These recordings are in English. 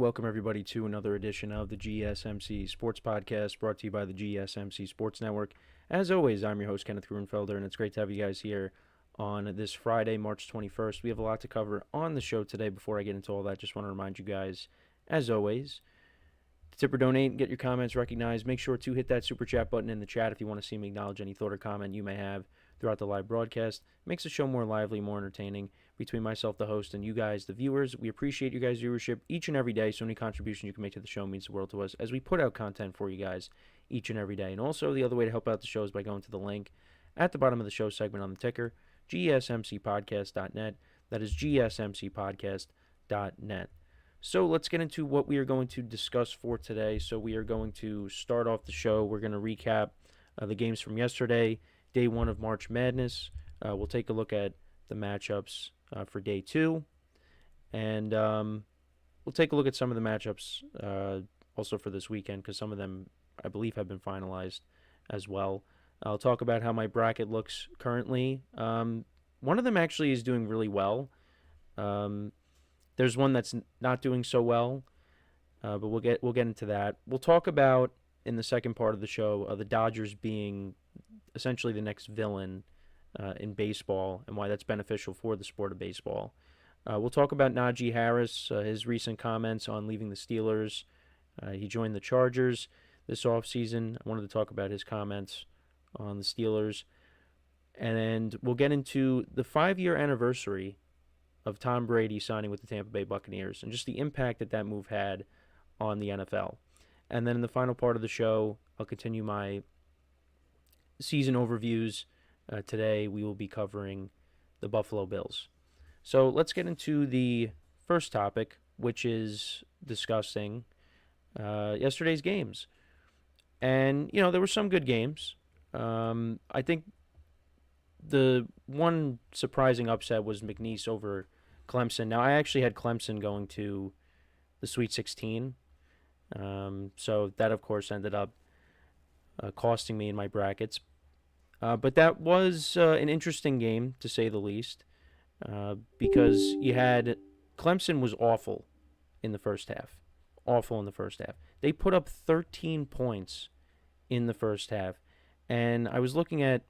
welcome everybody to another edition of the GSMC Sports Podcast, brought to you by the GSMC Sports Network. As always, I'm your host, Kenneth Gruenfelder, and it's great to have you guys here on this Friday, March 21st. We have a lot to cover on the show today. Before I get into all that, just want to remind you guys, as always, to tip or donate and get your comments recognized. Make sure to hit that super chat button in the chat if you want to see me acknowledge any thought or comment you may have throughout the live broadcast. It makes the show more lively, more entertaining between myself, the host, and you guys, the viewers. We appreciate you guys' viewership each and every day. So any contribution you can make to the show means the world to us as we put out content for you guys each and every day. And also, the other way to help out the show is by going to the link at the bottom of the show segment on the ticker, GSMCPodcast.net. That is GSMCPodcast.net. So let's get into what we are going to discuss for today. So we are going to start off the show. We're going to recap the games from yesterday, day one of March Madness. We'll take a look at the matchups for day two. And we'll take a look at some of the matchups also for this weekend, because some of them, I believe, have been finalized as well. I'll talk about how my bracket looks currently. One of them actually is doing really well. There's one that's not doing so well, but we'll get into that. We'll talk about, in the second part of the show, the Dodgers being essentially the next villain in baseball and why that's beneficial for the sport of baseball. We'll talk about Najee Harris, his recent comments on leaving the Steelers. He joined the Chargers this offseason. I wanted to talk about his comments on the Steelers. And we'll get into the 5-year anniversary of Tom Brady signing with the Tampa Bay Buccaneers and just the impact that move had on the NFL. And then in the final part of the show, I'll continue my season overviews. Today we will be covering the Buffalo Bills. So let's get into the first topic, which is discussing yesterday's games. And, there were some good games. I think the one surprising upset was McNeese over Clemson. Now, I actually had Clemson going to the Sweet 16. So that, of course, ended up costing me in my brackets. But that was an interesting game, to say the least, because you had Clemson was awful in the first half. Awful in the first half. They put up 13 points in the first half. And I was looking at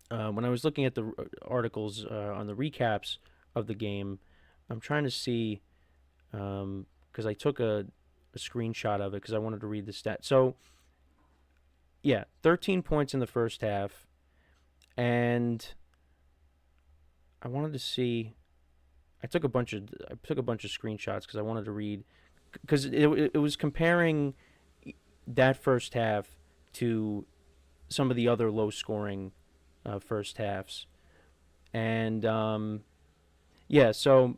when I was looking at the articles on the recaps of the game, I'm trying to see, because I took a screenshot of it because I wanted to read the stat. So, yeah, 13 points in the first half, and I wanted to see. I took a bunch of screenshots because I wanted to read, because it was comparing that first half to some of the other low-scoring first halves. And, so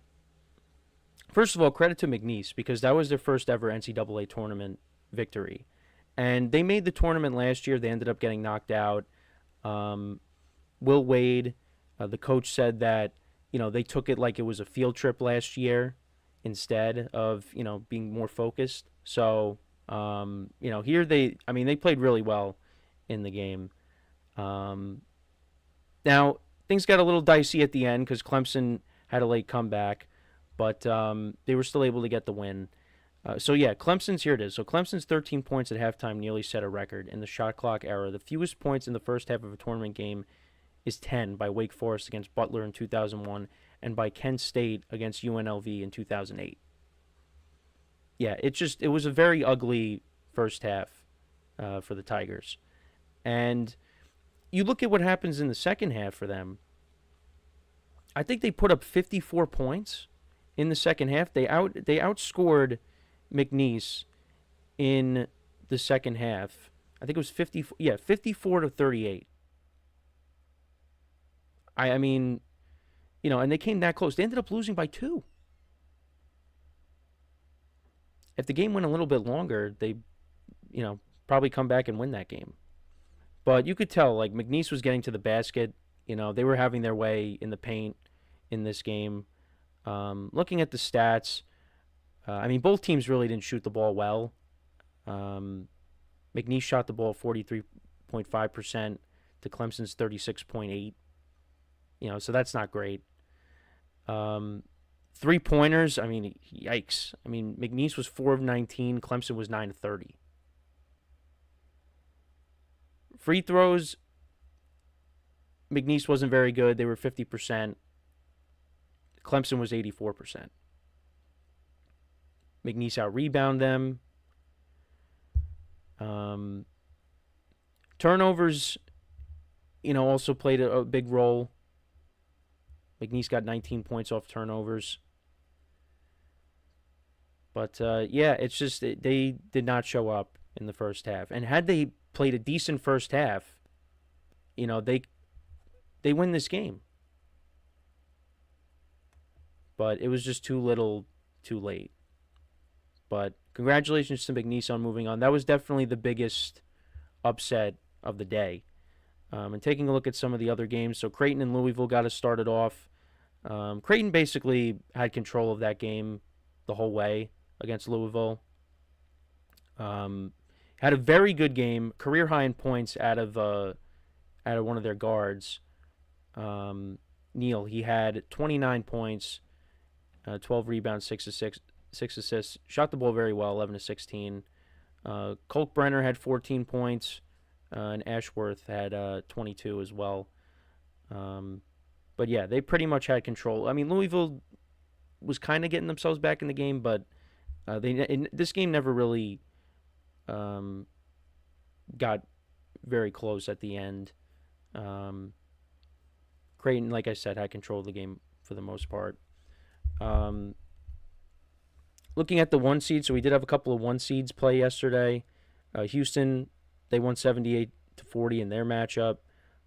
first of all, credit to McNeese, because that was their first ever NCAA tournament victory. And they made the tournament last year. They ended up getting knocked out. Will Wade, the coach, said that, they took it like it was a field trip last year instead of, being more focused. So, here they played really well in the game. Now, things got a little dicey at the end because Clemson had a late comeback, but they were still able to get the win. Clemson's, here it is. So Clemson's 13 points at halftime nearly set a record in the shot clock era. The fewest points in the first half of a tournament game is 10 by Wake Forest against Butler in 2001 and by Kent State against UNLV in 2008. Yeah, it was a very ugly first half for the Tigers. And you look at what happens in the second half for them. I think they put up 54 points in the second half. They outscored McNeese in the second half. I think it was 54 to 38. I mean, and they came that close. They ended up losing by 2. If the game went a little bit longer, they, probably come back and win that game. But you could tell, like, McNeese was getting to the basket. They were having their way in the paint in this game. Looking at the stats, both teams really didn't shoot the ball well. McNeese shot the ball 43.5% to Clemson's 36.8%. So that's not great. 3-pointers, I mean, yikes. I mean, McNeese was 4 of 19. Clemson was 9 of 30. Free throws, McNeese wasn't very good. They were 50%. Clemson was 84%. McNeese out-rebound them. Turnovers, also played a big role. McNeese got 19 points off turnovers. But, it's just they did not show up in the first half. And had they played a decent first half, they win this game. But it was just too little, too late. But congratulations to McNeese on moving on. That was definitely the biggest upset of the day. And taking a look at some of the other games, so Creighton and Louisville got us started off. Creighton basically had control of that game the whole way against Louisville. Had a very good game, career high in points out of one of their guards. Neal, he had 29 points, 12 rebounds, 6 assists. Shot the ball very well, 11 to 16. Colt Brenner had 14 points, and Ashworth had 22 as well. But yeah, they pretty much had control. I mean, Louisville was kind of getting themselves back in the game, but this game never really got very close at the end. Creighton, like I said, had control of the game for the most part. Looking at the 1 seed, so we did have a couple of 1 seeds play yesterday. Houston, they won 78-40 in their matchup.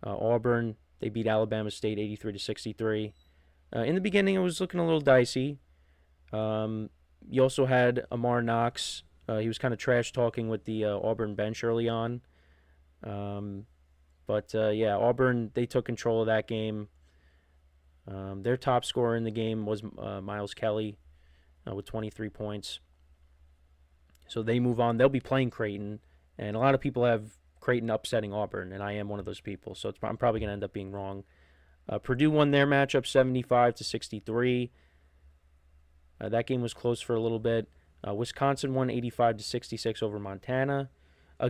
Auburn, they beat Alabama State 83-63. In the beginning, it was looking a little dicey. You also had Amar Knox. He was kind of trash talking with the Auburn bench early on. But Auburn, they took control of that game. Their top scorer in the game was Miles Kelly with 23 points. So they move on. They'll be playing Creighton, and a lot of people have Creighton upsetting Auburn, and I am one of those people. So I'm probably going to end up being wrong. Purdue won their matchup 75-63. That game was close for a little bit. Wisconsin won 85-66 over Montana.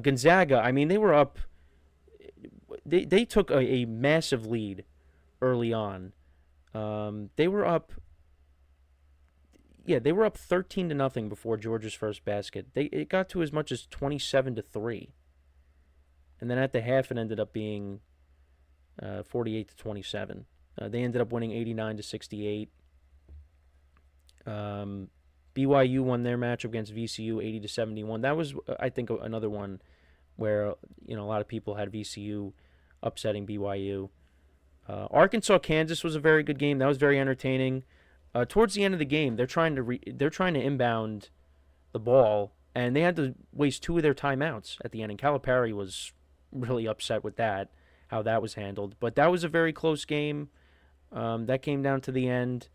Gonzaga, I mean, they were up. They took a massive lead early on. They were up 13-0 before Georgia's first basket. It got to as much as 27-3. And then at the half, it ended up being 48-27. They ended up winning 89-68. BYU won their matchup against VCU 80-71. That was, I think, another one where a lot of people had VCU upsetting BYU. Arkansas Kansas was a very good game. That was very entertaining. Towards the end of the game, they're trying to inbound the ball, and they had to waste 2 of their timeouts at the end. And Calipari was really upset with that, how that was handled. But that was a very close game. That came down to the end.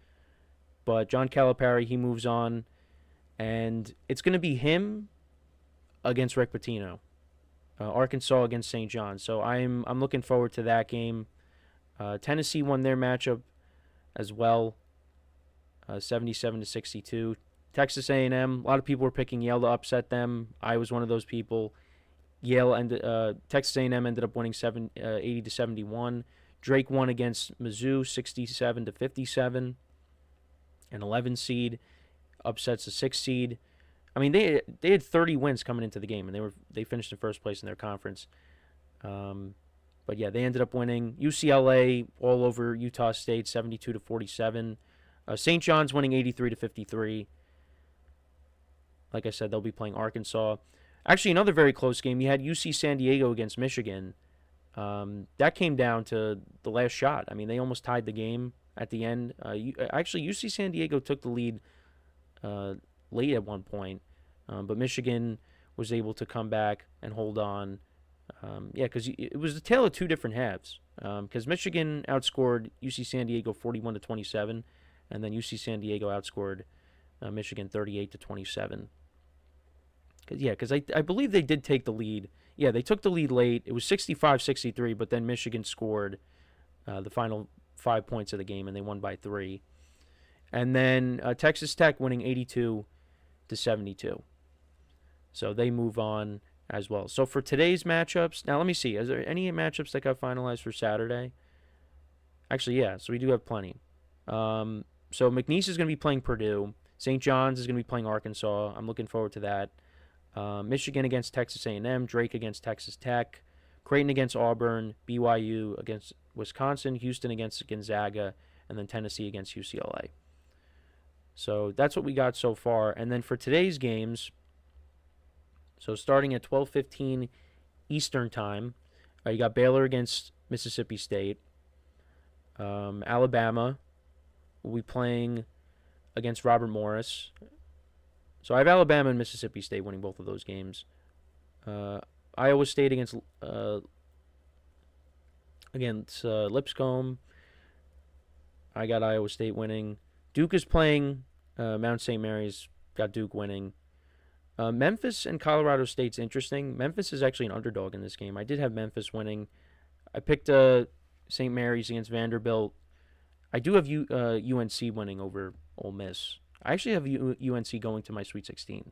But John Calipari, he moves on, and it's going to be him against Rick Pitino. Arkansas against St. Johns. So I'm looking forward to that game. Tennessee won their matchup as well, 77-62. Texas A&M, a lot of people were picking Yale to upset them. I was one of those people. Texas A&M ended up winning 80-71. Drake won against Mizzou 67-57. An 11 seed upsets a 6 seed. I mean, they had 30 wins coming into the game, and they finished in first place in their conference. But yeah, they ended up winning. UCLA all over Utah State 72-47. St. John's winning 83-53. Like I said, they'll be playing Arkansas. Actually, another very close game. You had UC San Diego against Michigan. That came down to the last shot. I mean, they almost tied the game at the end. Actually, UC San Diego took the lead late at one point, but Michigan was able to come back and hold on. Because it was the tale of 2 different halves. Because Michigan outscored UC San Diego 41-27, and then UC San Diego outscored Michigan 38-27. Because I believe they did take the lead. Yeah, they took the lead late. It was 65-63, but then Michigan scored the final 5 points of the game, and they won by 3. And then Texas Tech winning 82-72. So they move on as well. So for today's matchups, now let me see. Is there any matchups that got finalized for Saturday? Actually, yeah. So we do have plenty. So McNeese is going to be playing Purdue. St. Johns is going to be playing Arkansas. I'm looking forward to that. Michigan against Texas A&M. Drake against Texas Tech. Creighton against Auburn. BYU against Wisconsin. Houston against Gonzaga. And then Tennessee against UCLA. So that's what we got so far. And then for today's games, so starting at 12:15 Eastern Time, you got Baylor against Mississippi State. Alabama will be playing against Robert Morris. So I have Alabama and Mississippi State winning both of those games. Iowa State against Lipscomb. I got Iowa State winning. Duke is playing Mount St. Mary's. Got Duke winning. Memphis and Colorado State's interesting. Memphis is actually an underdog in this game. I did have Memphis winning. I picked St. Mary's against Vanderbilt. I do have UNC winning over Ole Miss. I actually have UNC going to my Sweet 16.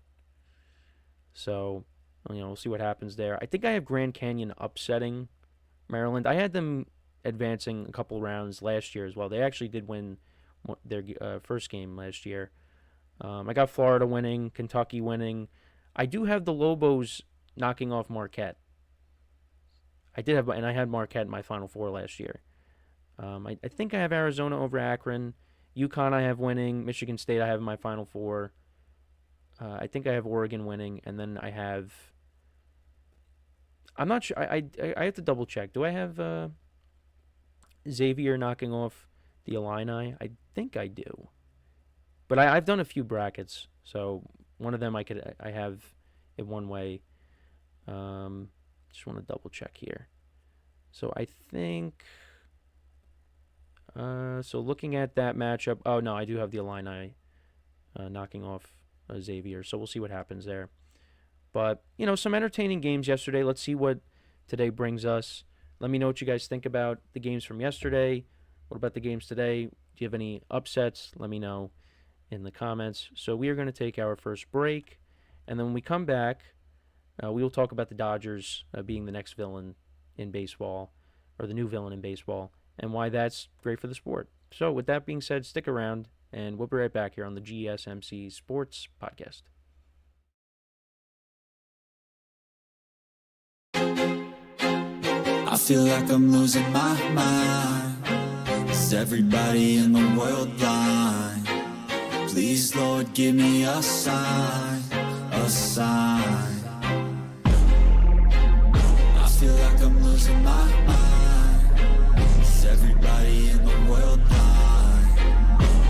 So, we'll see what happens there. I think I have Grand Canyon upsetting Maryland. I had them advancing a couple rounds last year as well. They actually did win their first game last year. I got Florida winning, Kentucky winning. I do have the Lobos knocking off Marquette. I had Marquette in my Final Four last year. I think I have Arizona over Akron. UConn I have winning. Michigan State I have in my Final Four. I think I have Oregon winning, and then I have. I'm not sure. I have to double check. Do I have Xavier knocking off the Illini? I think I do. But I've done a few brackets, so one of them I have it one way. Just want to double check here. So I think. So looking at that matchup, oh no, I do have the Illini knocking off Xavier. So we'll see what happens there. But some entertaining games yesterday. Let's see what today brings us. Let me know what you guys think about the games from yesterday. What about the games today? Do you have any upsets? Let me know in the comments. So we are going to take our first break, and then when we come back, we will talk about the Dodgers being the next villain in baseball, or the new villain in baseball, and why that's great for the sport. So with that being said, stick around, and we'll be right back here on the GSMC Sports Podcast. I feel like I'm losing my mind. Is everybody in the world blind? Please, Lord, give me a sign, a sign. I feel like I'm losing my mind. Is everybody in the world blind?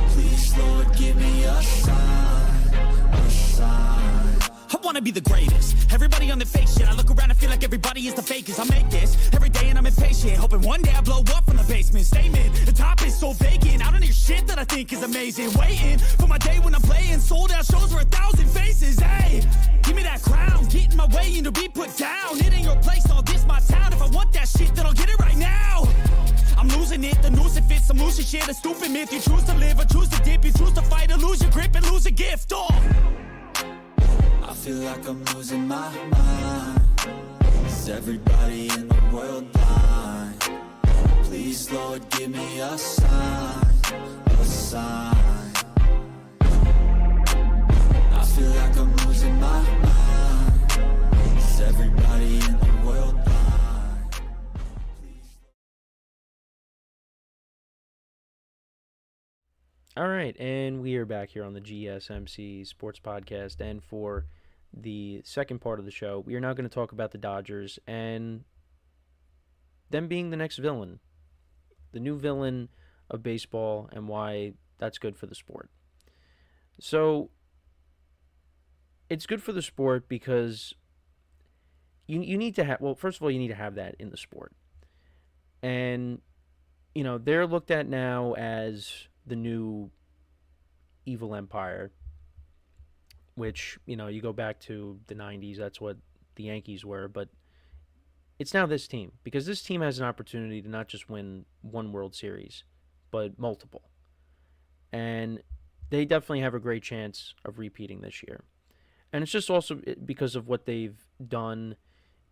Please, Lord, give me a sign, a sign. I wanna be the greatest. Everybody on the fake shit. I look around and feel like everybody is the fakest. I make this every day and I'm impatient, hoping one day I blow up from the basement. Statement, the top is so vacant. I don't hear shit that I think is amazing. Waiting for my day when I'm playing sold out shows for 1,000 faces. Hey, give me that crown, get in my way and to be put down. It ain't your place, all this my town. If I want that shit, then I'll get it right now. I'm losing it, the noose it fits. I'm losing shit, a stupid myth. You choose to live or choose to dip. You choose to fight or lose your grip and lose a gift. Oh, I feel like I'm losing my mind. Is everybody in the world blind? Please, Lord, give me a sign, a sign. I feel like I'm losing my mind. Is everybody in the world blind? All right, and we are back here on the GSMC Sports Podcast, and for the second part of the show, we are now going to talk about the Dodgers and them being the next villain, the new villain of baseball, and why that's good for the sport. So it's good for the sport because you need to have, well, first of all, you need to have that in the sport. And, they're looked at now as the new evil empire, which, you go back to the 90s, that's what the Yankees were, but it's now this team, because this team has an opportunity to not just win one World Series, but multiple. And they definitely have a great chance of repeating this year. And it's just also because of what they've done,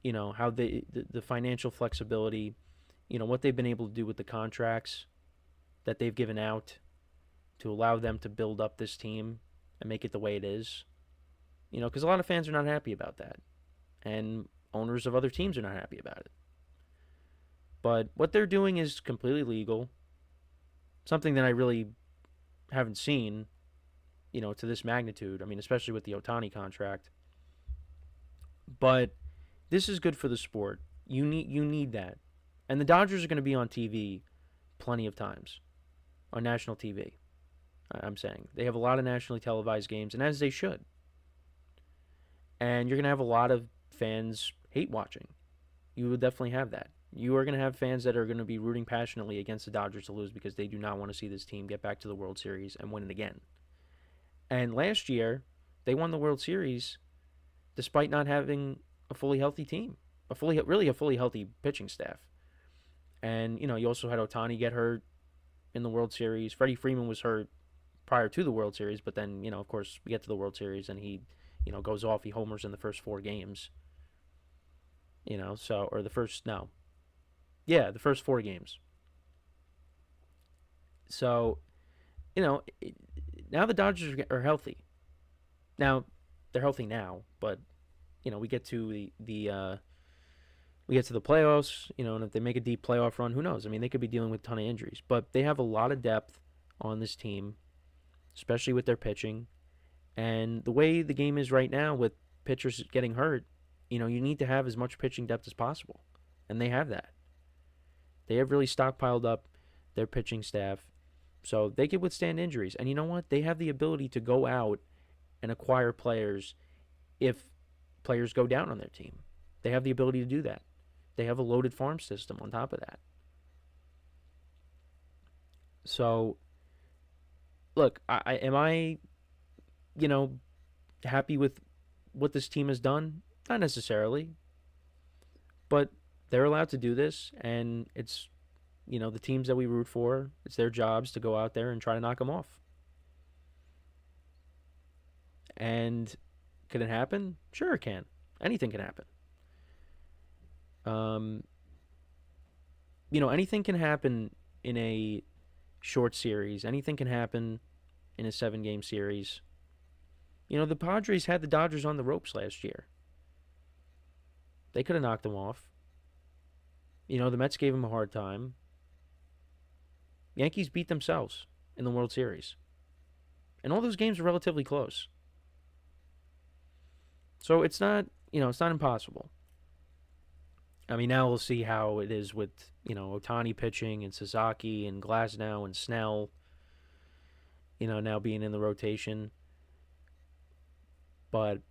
how the financial flexibility, what they've been able to do with the contracts that they've given out to allow them to build up this team and make it the way it is. Because a lot of fans are not happy about that. And owners of other teams are not happy about it. But what they're doing is completely legal. Something that I really haven't seen, to this magnitude. I mean, especially with the Ohtani contract. But this is good for the sport. You need that. And the Dodgers are going to be on TV plenty of times. On national TV. I'm saying. They have a lot of nationally televised games, and as they should. And you're going to have a lot of fans hate watching. You will definitely have that. You are going to have fans that are going to be rooting passionately against the Dodgers to lose because they do not want to see this team get back to the World Series and win it again. And last year, they won the World Series despite not having a fully healthy team, a fully healthy pitching staff. And, you also had Ohtani get hurt in the World Series. Freddie Freeman was hurt prior to the World Series, but then, of course, we get to the World Series and he, goes off. He homers in the first 4 games. The first 4 games. So, now the Dodgers are healthy. Now, they're healthy now, but, we get to the playoffs, and if they make a deep playoff run, who knows? I mean, they could be dealing with a ton of injuries, but they have a lot of depth on this team, especially with their pitching. And the way the game is right now with pitchers getting hurt, you need to have as much pitching depth as possible. And they have that. They have really stockpiled up their pitching staff so they could withstand injuries. And you know what? They have the ability to go out and acquire players if players go down on their team. They have the ability to do that. They have a loaded farm system on top of that. So, look, am I happy with what this team has done? Not necessarily. But they're allowed to do this, and it's, the teams that we root for, it's their jobs to go out there and try to knock them off. And can it happen? Sure it can. Anything can happen. Anything can happen in a short series. Anything can happen in a 7-game series. The Padres had the Dodgers on the ropes last year. They could have knocked them off. The Mets gave them a hard time. Yankees beat themselves in the World Series. And all those games were relatively close. So it's not, it's not impossible. I mean, now we'll see how it is with, Ohtani pitching and Sasaki and Glasnow and Snell, now being in the rotation. But,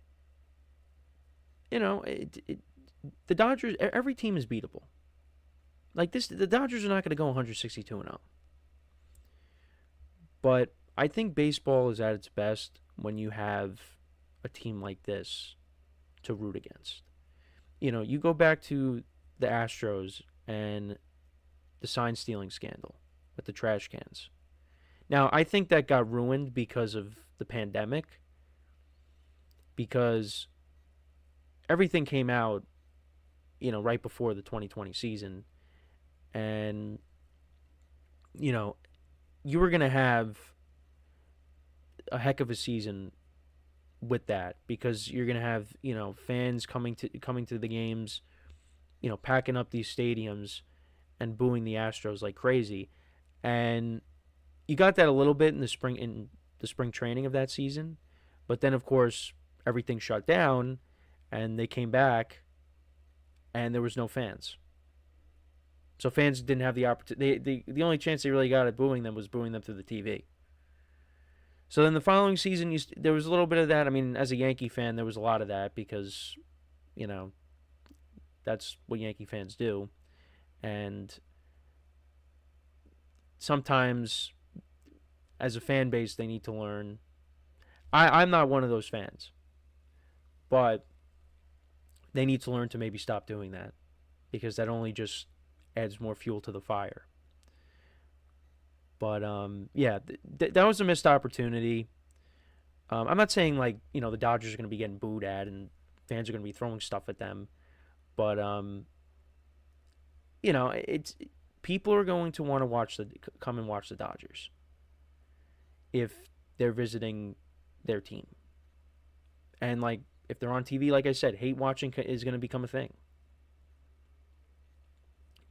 the Dodgers, every team is beatable. Like this, the Dodgers are not going to go 162-0. But I think baseball is at its best when you have a team like this to root against. You go back to the Astros and the sign stealing scandal with the trash cans. Now, I think that got ruined because of the pandemic. Because everything came out, right before the 2020 season. And, you were going to have a heck of a season with that because you're going to have, fans coming to the games, packing up these stadiums and booing the Astros like crazy. And you got that a little bit in the spring training of that season. But then, of course, everything shut down and they came back and there was no fans. So fans didn't have the opportunity. The only chance they really got at booing them was booing them through the TV. So then the following season, there was a little bit of that. I mean, as a Yankee fan, there was a lot of that because, that's what Yankee fans do. And sometimes, as a fan base, they need to learn. I'm not one of those fans. But they need to learn to maybe stop doing that because that only just adds more fuel to the fire. But yeah, that was a missed opportunity. I'm not saying like the Dodgers are going to be getting booed at and fans are going to be throwing stuff at them, but it's people are going to want to come and watch the Dodgers if they're visiting their team, and like if they're on TV, like I said, hate watching is going to become a thing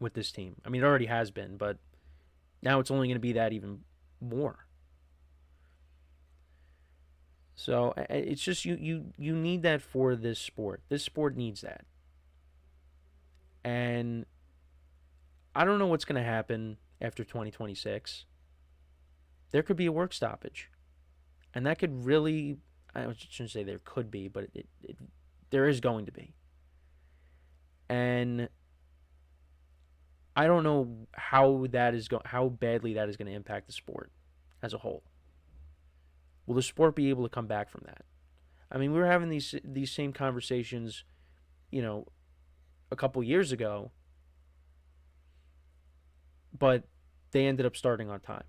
with this team. I mean, it already has been, but now it's only going to be that even more. So it's just you need that for this sport. This sport needs that. And I don't know what's going to happen after 2026. There could be a work stoppage. And that could really, I shouldn't say there could be, but there is going to be. And I don't know how badly that is going to impact the sport as a whole. Will the sport be able to come back from that? I mean, we were having these same conversations, a couple years ago, but they ended up starting on time.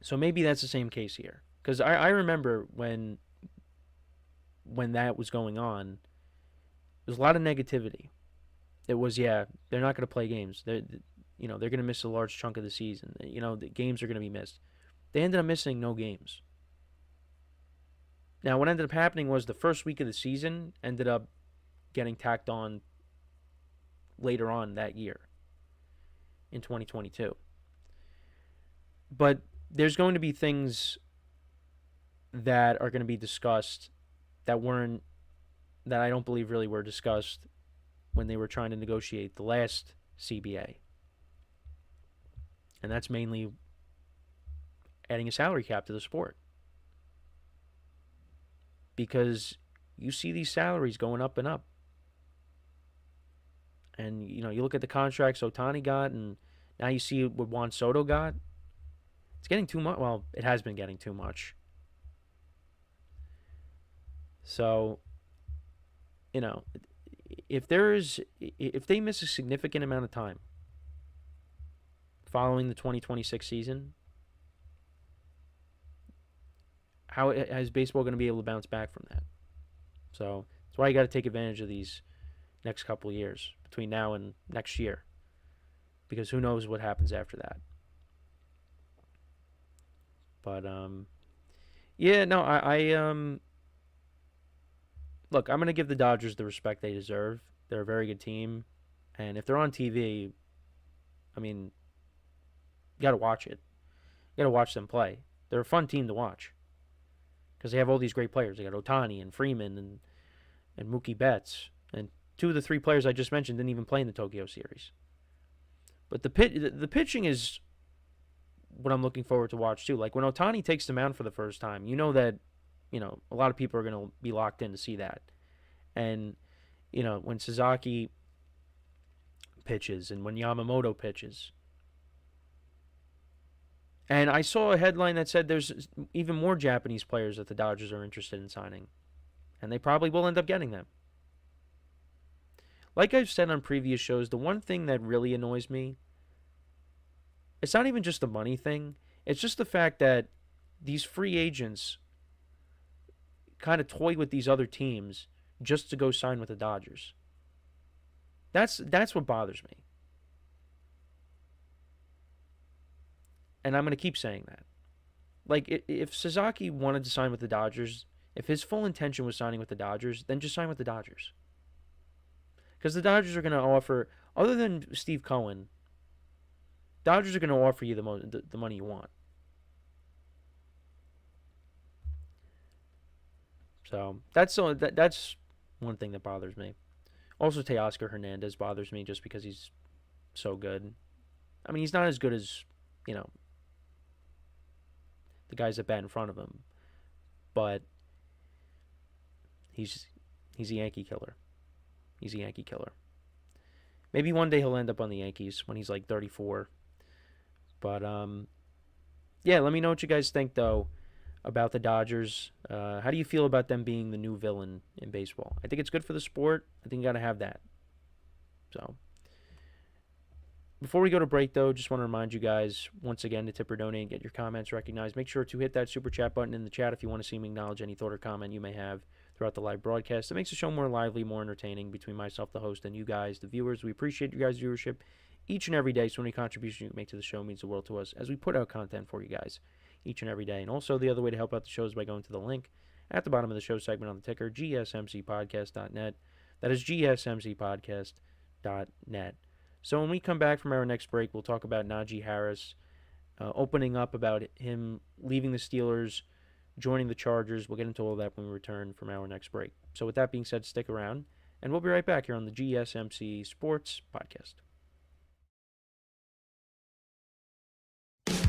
So maybe that's the same case here. Because I remember when that was going on, there was a lot of negativity. It was, they're not going to play games. They're going to miss a large chunk of the season. The games are going to be missed. They ended up missing no games. Now, what ended up happening was the first week of the season ended up getting tacked on later on that year in 2022. But there's going to be things that are going to be discussed that I don't believe really were discussed when they were trying to negotiate the last CBA. And that's mainly adding a salary cap to the sport. Because you see these salaries going up and up. And, you look at the contracts Ohtani got, and now you see what Juan Soto got. It's getting too much. Well, it has been getting too much. So, if they miss a significant amount of time following the 2026 season, how is baseball going to be able to bounce back from that? So that's why you got to take advantage of these next couple of years between now and next year, because who knows what happens after that. But look, I'm going to give the Dodgers the respect they deserve. They're a very good team, and if they're on TV, I mean, you got to watch it. You got to watch them play. They're a fun team to watch because they have all these great players. They got Ohtani and Freeman and Mookie Betts, and two of the three players I just mentioned didn't even play in the Tokyo series. But the pitching is what I'm looking forward to watch too. Like when Ohtani takes the mound for the first time, that a lot of people are going to be locked in to see that. And when Sasaki pitches and when Yamamoto pitches. And I saw a headline that said there's even more Japanese players that the Dodgers are interested in signing. And they probably will end up getting them. Like I've said on previous shows, the one thing that really annoys me, it's not even just the money thing. It's just the fact that these free agents kind of toy with these other teams just to go sign with the Dodgers. That's what bothers me. And I'm going to keep saying that. Like, if Sasaki wanted to sign with the Dodgers, if his full intention was signing with the Dodgers, then just sign with the Dodgers. Because the Dodgers are going to offer, other than Steve Cohen, Dodgers are going to offer you the money you want. So that's one thing that bothers me. Also, Teoscar Hernandez bothers me just because he's so good. I mean, he's not as good as, the guys that bat in front of him, but he's a Yankee killer. He's a Yankee killer. Maybe one day he'll end up on the Yankees when he's like 34. But let me know what you guys think though about the Dodgers. How do you feel about them being the new villain in baseball? I think it's good for the sport. I think you got to have that. So Before we go to break, though, just want to remind you guys once again to tip or donate and get your comments recognized. Make sure to hit that super chat button in the chat if you want to see me acknowledge any thought or comment you may have throughout the live broadcast. It makes the show more lively, more entertaining between myself, the host, and you guys, the viewers. We appreciate you guys' viewership each and every day. So any contribution you make to the show means the world to us as we put out content for you guys each and every day. And also, the other way to help out the show is by going to the link at the bottom of the show segment on the ticker, GSMCPodcast.net. That is GSMCPodcast.net. So when we come back from our next break, we'll talk about Najee Harris, opening up about him leaving the Steelers, joining the Chargers. We'll get into all that when we return from our next break. So with that being said, stick around, and we'll be right back here on the GSMC Sports Podcast.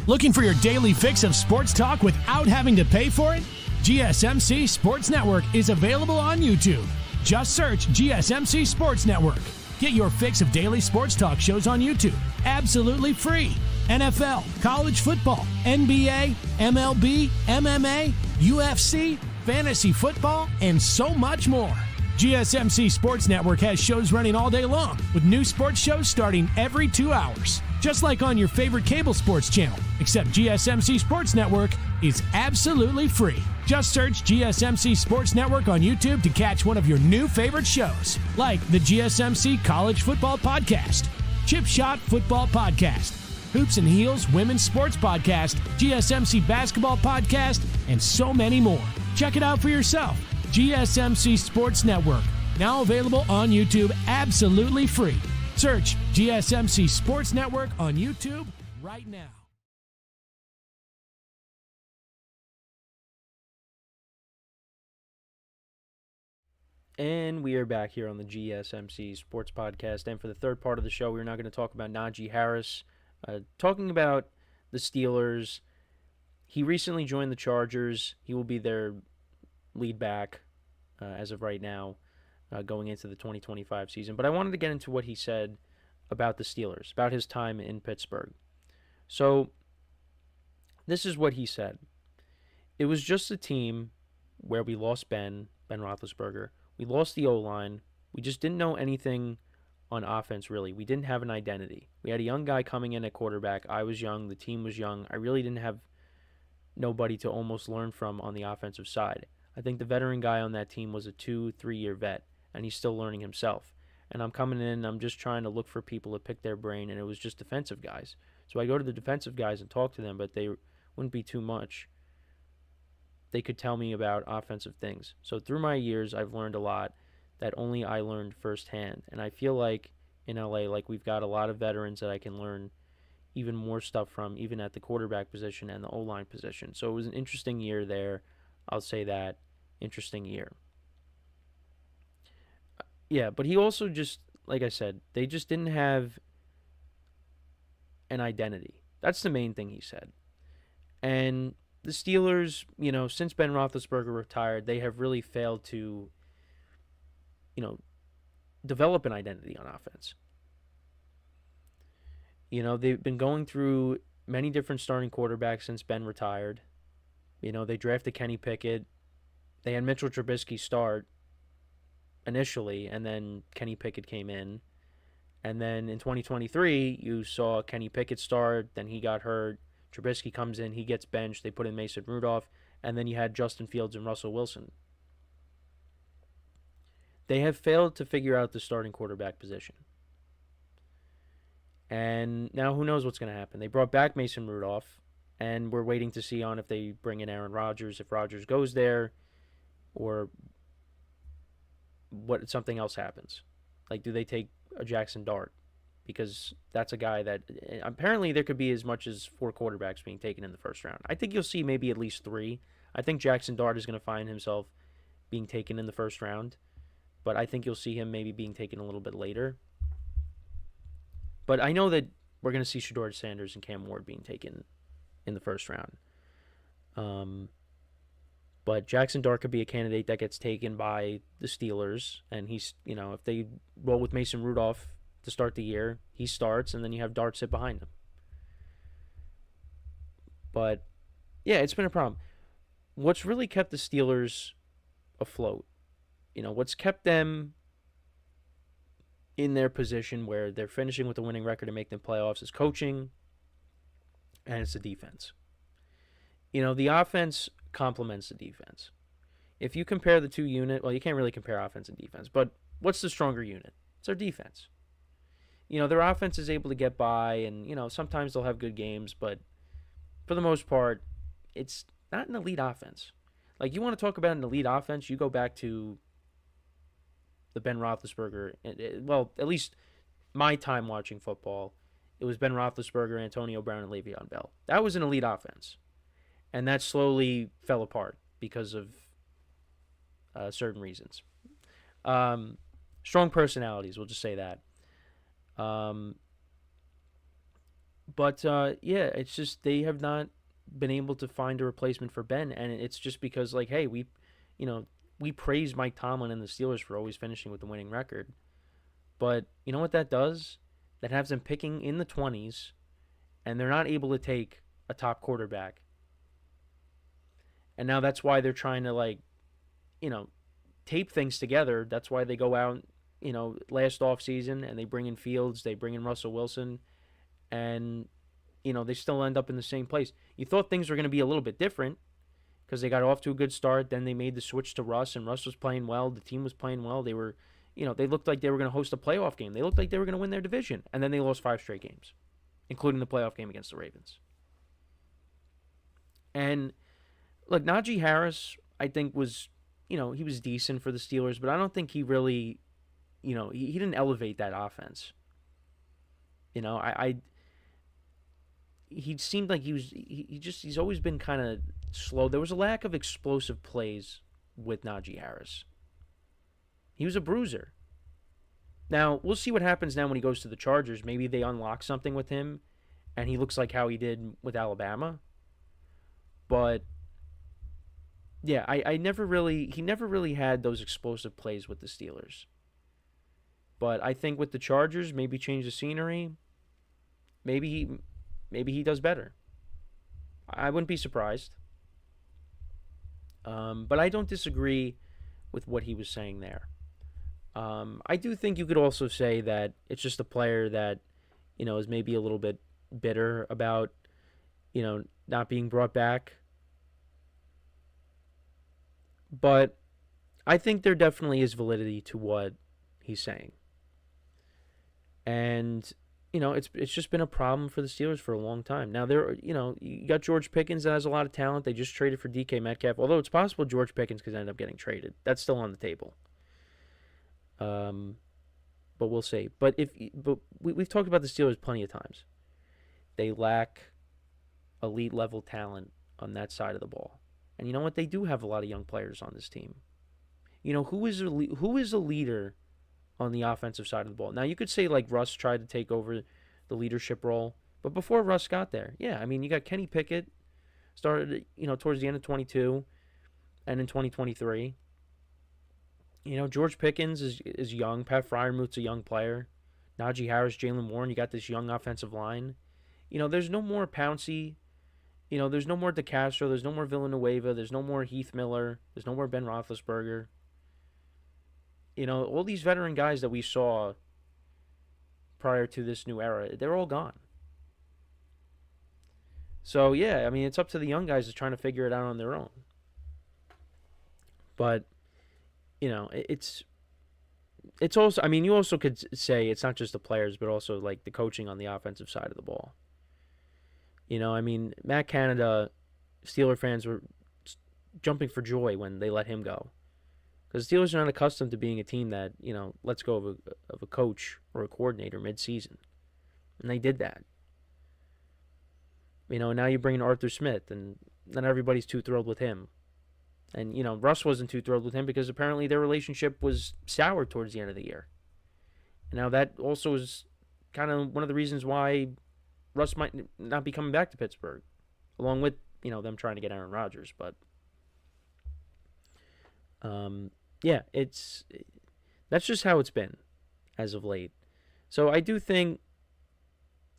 Looking for your daily fix of sports talk without having to pay for it? GSMC Sports Network is available on YouTube. Just search GSMC Sports Network. Get your fix of daily sports talk shows on YouTube, absolutely free. NFL, college football, NBA, MLB, MMA, UFC, fantasy football, and so much more. GSMC Sports Network has shows running all day long, with new sports shows starting every 2 hours. Just like on your favorite cable sports channel, except GSMC Sports Network is absolutely free. Just search GSMC Sports Network on YouTube to catch one of your new favorite shows, like the GSMC College Football Podcast, Chip Shot Football Podcast, Hoops and Heels Women's Sports Podcast, GSMC Basketball Podcast, and so many more. Check it out for yourself. GSMC Sports Network, now available on YouTube absolutely free. Search GSMC Sports Network on YouTube right now. And we are back here on the GSMC Sports Podcast. And for the third part of the show, we're now going to talk about Najee Harris. Talking about the Steelers, he recently joined the Chargers. He will be their lead back as of right now, going into the 2025 season. But I wanted to get into what he said about the Steelers, about his time in Pittsburgh. So this is what he said. It was just a team where we lost Ben Roethlisberger. We lost the O-line. We just didn't know anything on offense, really. We didn't have an identity. We had a young guy coming in at quarterback. I was young. The team was young. I really didn't have nobody to almost learn from on the offensive side. I think the veteran guy on that team was a 2-3 year vet, and he's still learning himself. And I'm coming in, I'm just trying to look for people to pick their brain, and it was just defensive guys. So I go to the defensive guys and talk to them, but they wouldn't be too much. They could tell me about offensive things. So through my years, I've learned a lot that only I learned firsthand. And I feel like in LA, like we've got a lot of veterans that I can learn even more stuff from, even at the quarterback position and the O-line position. So it was an interesting year there. I'll say that. Interesting year. Yeah, but he also just, like I said, they just didn't have an identity. That's the main thing he said. And the Steelers, you know, since Ben Roethlisberger retired, they have really failed to, you know, develop an identity on offense. You know, they've been going through many different starting quarterbacks since Ben retired. You know, they drafted Kenny Pickett. They had Mitchell Trubisky start initially, and then Kenny Pickett came in. And then in 2023, you saw Kenny Pickett start, then he got hurt. Trubisky comes in, he gets benched, they put in Mason Rudolph, and then you had Justin Fields and Russell Wilson. They have failed to figure out the starting quarterback position. And now who knows what's going to happen. They brought back Mason Rudolph, and we're waiting to see on if they bring in Aaron Rodgers, if Rodgers goes there, or what something else happens. Like, do they take a Jackson Dart? Because that's a guy that apparently there could be as much as 4 quarterbacks being taken in the first round. I think you'll see maybe at least 3. I think Jackson Dart is going to find himself being taken in the first round, but I think you'll see him maybe being taken a little bit later. But I know that we're going to see Shedeur Sanders and Cam Ward being taken in the first round. But Jackson Dart could be a candidate that gets taken by the Steelers, and he's, you know, if they roll with Mason Rudolph to start the year, he starts, and then you have Dart sit behind him. But, yeah, it's been a problem. What's really kept the Steelers afloat, you know, what's kept them, in their position where they're finishing with a winning record and making the playoffs is coaching, and it's the defense. The offense complements the defense. If you compare the two units, well, you can't really compare offense and defense, but what's the stronger unit? It's their defense. Their offense is able to get by, and, sometimes they'll have good games, but for the most part, it's not an elite offense. Like, you want to talk about an elite offense, you go back to the Ben Roethlisberger, well, at least my time watching football, it was Ben Roethlisberger, Antonio Brown, and Le'Veon Bell. That was an elite offense, and that slowly fell apart because of certain reasons. Strong personalities, we'll just say that. It's just they have not been able to find a replacement for Ben, and it's just because, like, hey, we praise Mike Tomlin and the Steelers for always finishing with the winning record, but you know what that does? That has them picking in the 20s, and they're not able to take a top quarterback. And now that's why they're trying to, tape things together. That's why they go out, last offseason, and they bring in Fields, they bring in Russell Wilson, and, they still end up in the same place. You thought things were going to be a little bit different because they got off to a good start. Then they made the switch to Russ, and Russ was playing well. The team was playing well. They were, they looked like they were going to host a playoff game. They looked like they were going to win their division. And then they lost 5 straight games, including the playoff game against the Ravens. And, look, Najee Harris, I think, was, he was decent for the Steelers, but I don't think he really, he didn't elevate that offense. He seemed like he's always been kind of slow. There was a lack of explosive plays with Najee Harris. He was a bruiser. Now, we'll see what happens now when he goes to the Chargers. Maybe they unlock something with him, and he looks like how he did with Alabama. But yeah, he never really had those explosive plays with the Steelers. But I think with the Chargers, maybe change the scenery. Maybe he does better. I wouldn't be surprised. But I don't disagree with what he was saying there. I do think you could also say that it's just a player that, is maybe a little bit bitter about, not being brought back. But I think there definitely is validity to what he's saying. And, it's just been a problem for the Steelers for a long time. Now, you got George Pickens that has a lot of talent. They just traded for DK Metcalf, although it's possible George Pickens could end up getting traded. That's still on the table. But we'll see. But we've talked about the Steelers plenty of times. They lack elite level talent on that side of the ball. And you know what? They do have a lot of young players on this team. Who is a leader on the offensive side of the ball? Now, you could say, like, Russ tried to take over the leadership role. But before Russ got there, you got Kenny Pickett, started, towards the end of 22 and in 2023. George Pickens is young. Pat Fryermuth's a young player. Najee Harris, Jalen Warren, you got this young offensive line. There's no more Pouncey. There's no more DeCastro. There's no more Villanueva. There's no more Heath Miller. There's no more Ben Roethlisberger. All these veteran guys that we saw prior to this new era, they're all gone. So, it's up to the young guys to trying to figure it out on their own. But, it's also, you also could say it's not just the players, but also, like, the coaching on the offensive side of the ball. Matt Canada, Steeler fans were jumping for joy when they let him go. Because the Steelers are not accustomed to being a team that, lets go of a coach or a coordinator mid-season. And they did that. Now you bring in Arthur Smith, and not everybody's too thrilled with him. And, Russ wasn't too thrilled with him because apparently their relationship was sour towards the end of the year. And now that also is kind of one of the reasons why Russ might not be coming back to Pittsburgh, along with, them trying to get Aaron Rodgers. But, that's just how it's been as of late. So I do think,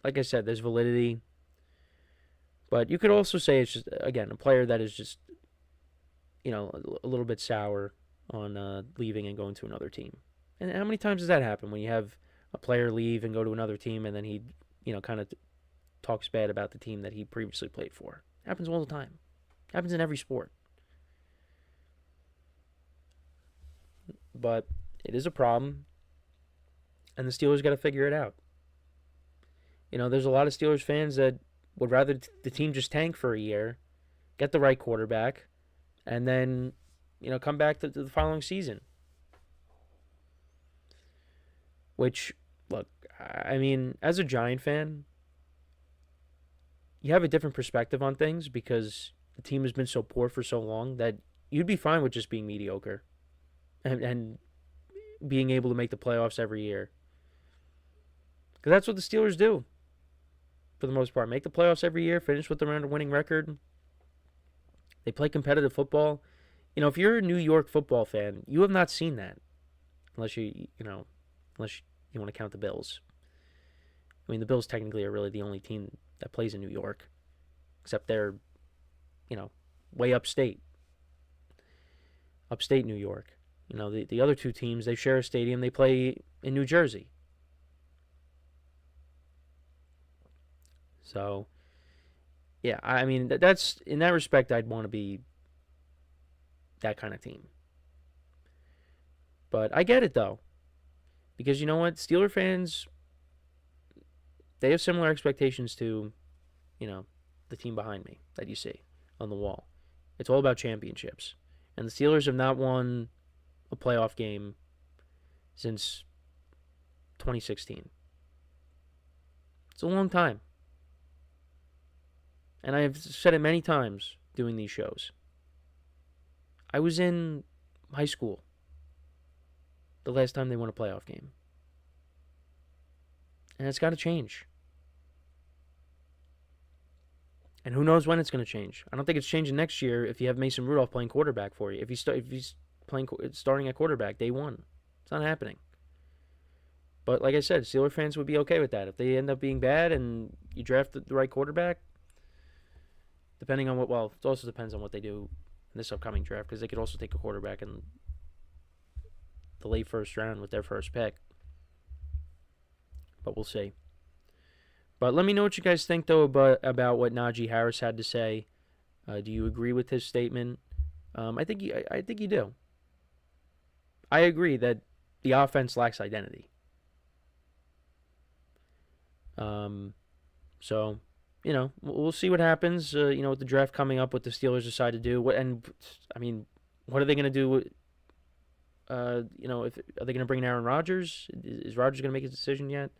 like I said, there's validity. But you could also say it's just, again, a player that is just, a little bit sour on leaving and going to another team. And how many times does that happen when you have a player leave and go to another team, and then he, kind of talks bad about the team that he previously played for. Happens all the time. Happens in every sport. But it is a problem, and the Steelers got to figure it out. There's a lot of Steelers fans that would rather the team just tank for a year, get the right quarterback, and then, come back to the following season. Which, look, I mean, as a Giant fan, you have a different perspective on things because the team has been so poor for so long that you'd be fine with just being mediocre and being able to make the playoffs every year. Because that's what the Steelers do, for the most part. Make the playoffs every year, finish with around a winning record. They play competitive football. If you're a New York football fan, you have not seen that, unless you want to count the Bills. I mean, the Bills technically are really the only team that plays in New York, except they're, way upstate New York. The other two teams, they share a stadium. They play in New Jersey. So, yeah, I mean, that's, in that respect, I'd want to be that kind of team. But I get it, though. Because you know what? Steeler fans, they have similar expectations to, the team behind me that you see on the wall. It's all about championships. And the Steelers have not won a playoff game since 2016. It's a long time. And I have said it many times doing these shows. I was in high school the last time they won a playoff game. And it's got to change. And who knows when it's going to change. I don't think it's changing next year if you have Mason Rudolph playing quarterback for you. If he's starting at quarterback day one. It's not happening. But like I said, Steeler fans would be okay with that. If they end up being bad and you draft the right quarterback, depending on it also depends on what they do in this upcoming draft, because they could also take a quarterback in the late first round with their first pick. But we'll see. But let me know what you guys think, though, about what Najee Harris had to say. Do you agree with his statement? I think you do. I agree that the offense lacks identity. So, we'll see what happens. With the draft coming up, what the Steelers decide to do. What are they going to do? Are they going to bring in Aaron Rodgers? Is Rodgers going to make his decision yet?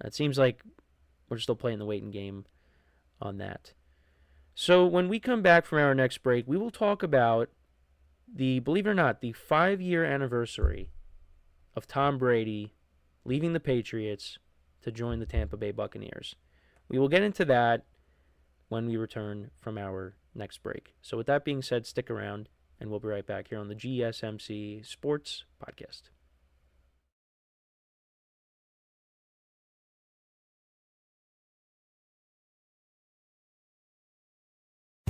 It seems like we're still playing the waiting game on that. So when we come back from our next break, we will talk about believe it or not, the 5-year anniversary of Tom Brady leaving the Patriots to join the Tampa Bay Buccaneers. We will get into that when we return from our next break. So with that being said, stick around, and we'll be right back here on the GSMC Sports Podcast.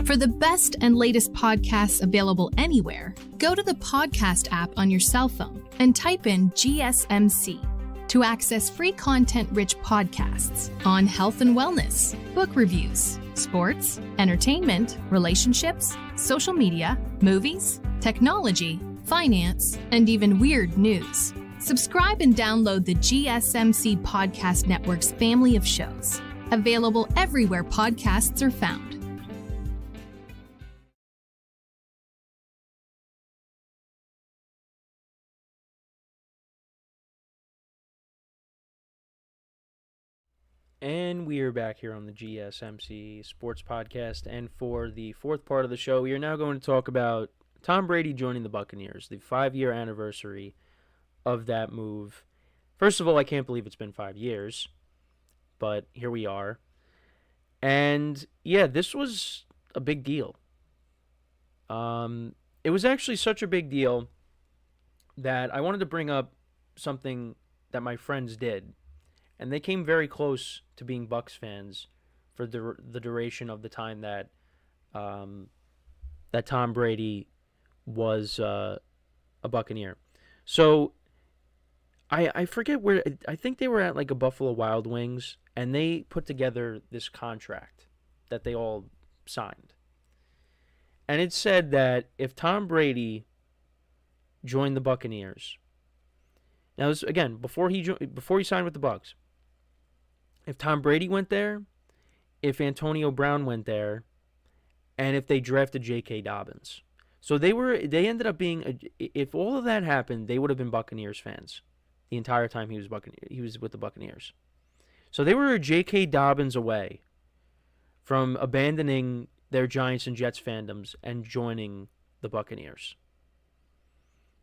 For the best and latest podcasts available anywhere, go to the podcast app on your cell phone and type in GSMC to access free content-rich podcasts on health and wellness, book reviews, sports, entertainment, relationships, social media, movies, technology, finance, and even weird news. Subscribe and download the GSMC Podcast Network's family of shows, available everywhere podcasts are found. And we are back here on the GSMC Sports Podcast. And for the fourth part of the show, we are now going to talk about Tom Brady joining the Buccaneers, the 5-year anniversary of that move. First of all, I can't believe it's been 5 years, but here we are. And yeah, this was a big deal. It was actually such a big deal that I wanted to bring up something that my friends did. And they came very close to being Bucs fans for the duration of the time that that Tom Brady was a Buccaneer. So I forget where. I think they were at like a Buffalo Wild Wings, and they put together this contract that they all signed. And it said that if Tom Brady joined the Buccaneers, now this again before he signed with the Bucs, if Tom Brady went there, if Antonio Brown went there, and if they drafted J.K. Dobbins, so they ended up being if all of that happened, they would have been Buccaneers fans the entire time he was with the Buccaneers. So they were a J.K. Dobbins away from abandoning their Giants and Jets fandoms and joining the Buccaneers.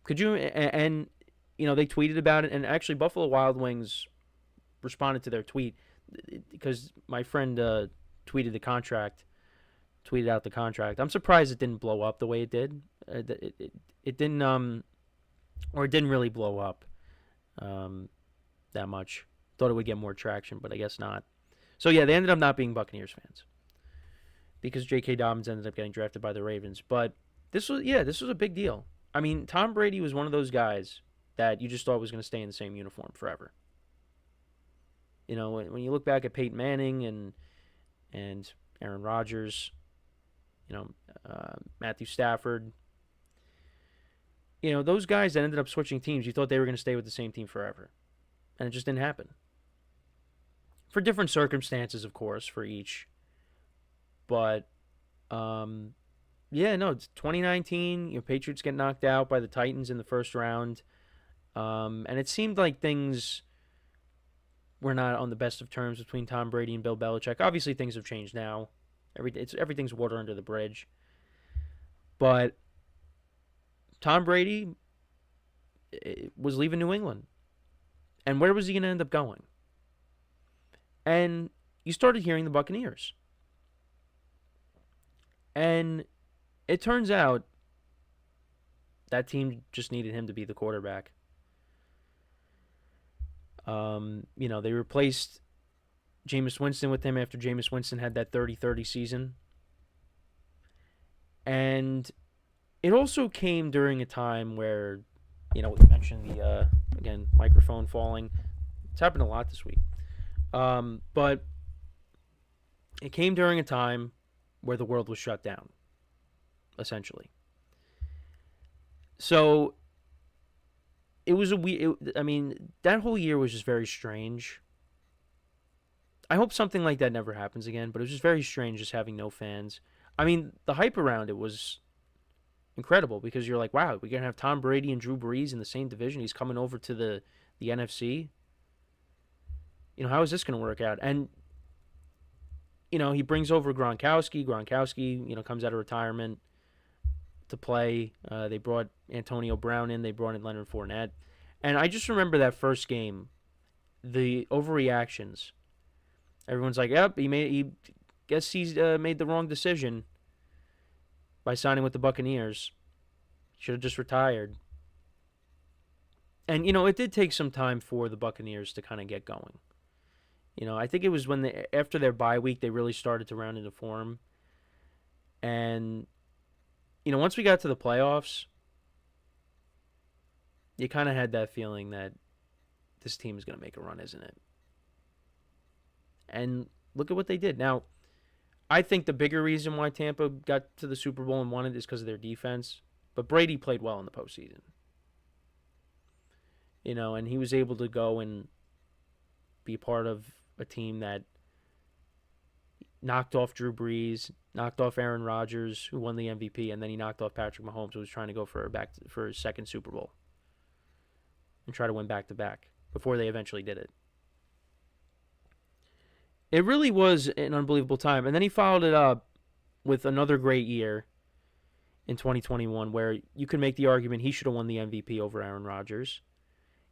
Could you and they tweeted about it, and actually Buffalo Wild Wings responded to their tweet because my friend tweeted out the contract. I'm surprised it didn't blow up the way it did. It didn't or it didn't really blow up that much. Thought it would get more traction, but I guess not. So yeah, they ended up not being Buccaneers fans because J.K. Dobbins ended up getting drafted by the Ravens. But this was a big deal. I mean, Tom Brady was one of those guys that you just thought was going to stay in the same uniform forever. When you look back at Peyton Manning and Aaron Rodgers, Matthew Stafford, those guys that ended up switching teams, you thought they were going to stay with the same team forever. And it just didn't happen. For different circumstances, of course, for each. But, it's 2019. Patriots get knocked out by the Titans in the first round. And it seemed like things were not on the best of terms between Tom Brady and Bill Belichick. Obviously, things have changed now. Everything's water under the bridge. But Tom Brady was leaving New England. And where was he going to end up going? And you started hearing the Buccaneers. And it turns out that team just needed him to be the quarterback. They replaced Jameis Winston with him after Jameis Winston had that 30-30 season. And it also came during a time where, we mentioned the, microphone falling. It's happened a lot this week. But it came during a time where the world was shut down, essentially. So it was that whole year was just very strange. I hope something like that never happens again, but it was just very strange just having no fans. I mean, the hype around it was incredible because you're like, wow, we're going to have Tom Brady and Drew Brees in the same division. He's coming over to the NFC. How is this going to work out? And, he brings over Gronkowski. Gronkowski, comes out of retirement to play. They brought Antonio Brown in. They brought in Leonard Fournette. And I just remember that first game, the overreactions. Everyone's like, yep, he's made the wrong decision by signing with the Buccaneers. Should have just retired. And, it did take some time for the Buccaneers to kind of get going. I think it was when after their bye week, they really started to round into form. And, once we got to the playoffs, you kind of had that feeling that this team is going to make a run, isn't it? And look at what they did. Now, I think the bigger reason why Tampa got to the Super Bowl and won it is because of their defense. But Brady played well in the postseason. And he was able to go and be part of a team that knocked off Drew Brees, knocked off Aaron Rodgers, who won the MVP, and then he knocked off Patrick Mahomes, who was trying to go for his second Super Bowl and try to win back-to-back before they eventually did it. It really was an unbelievable time. And then he followed it up with another great year in 2021 where you could make the argument he should have won the MVP over Aaron Rodgers.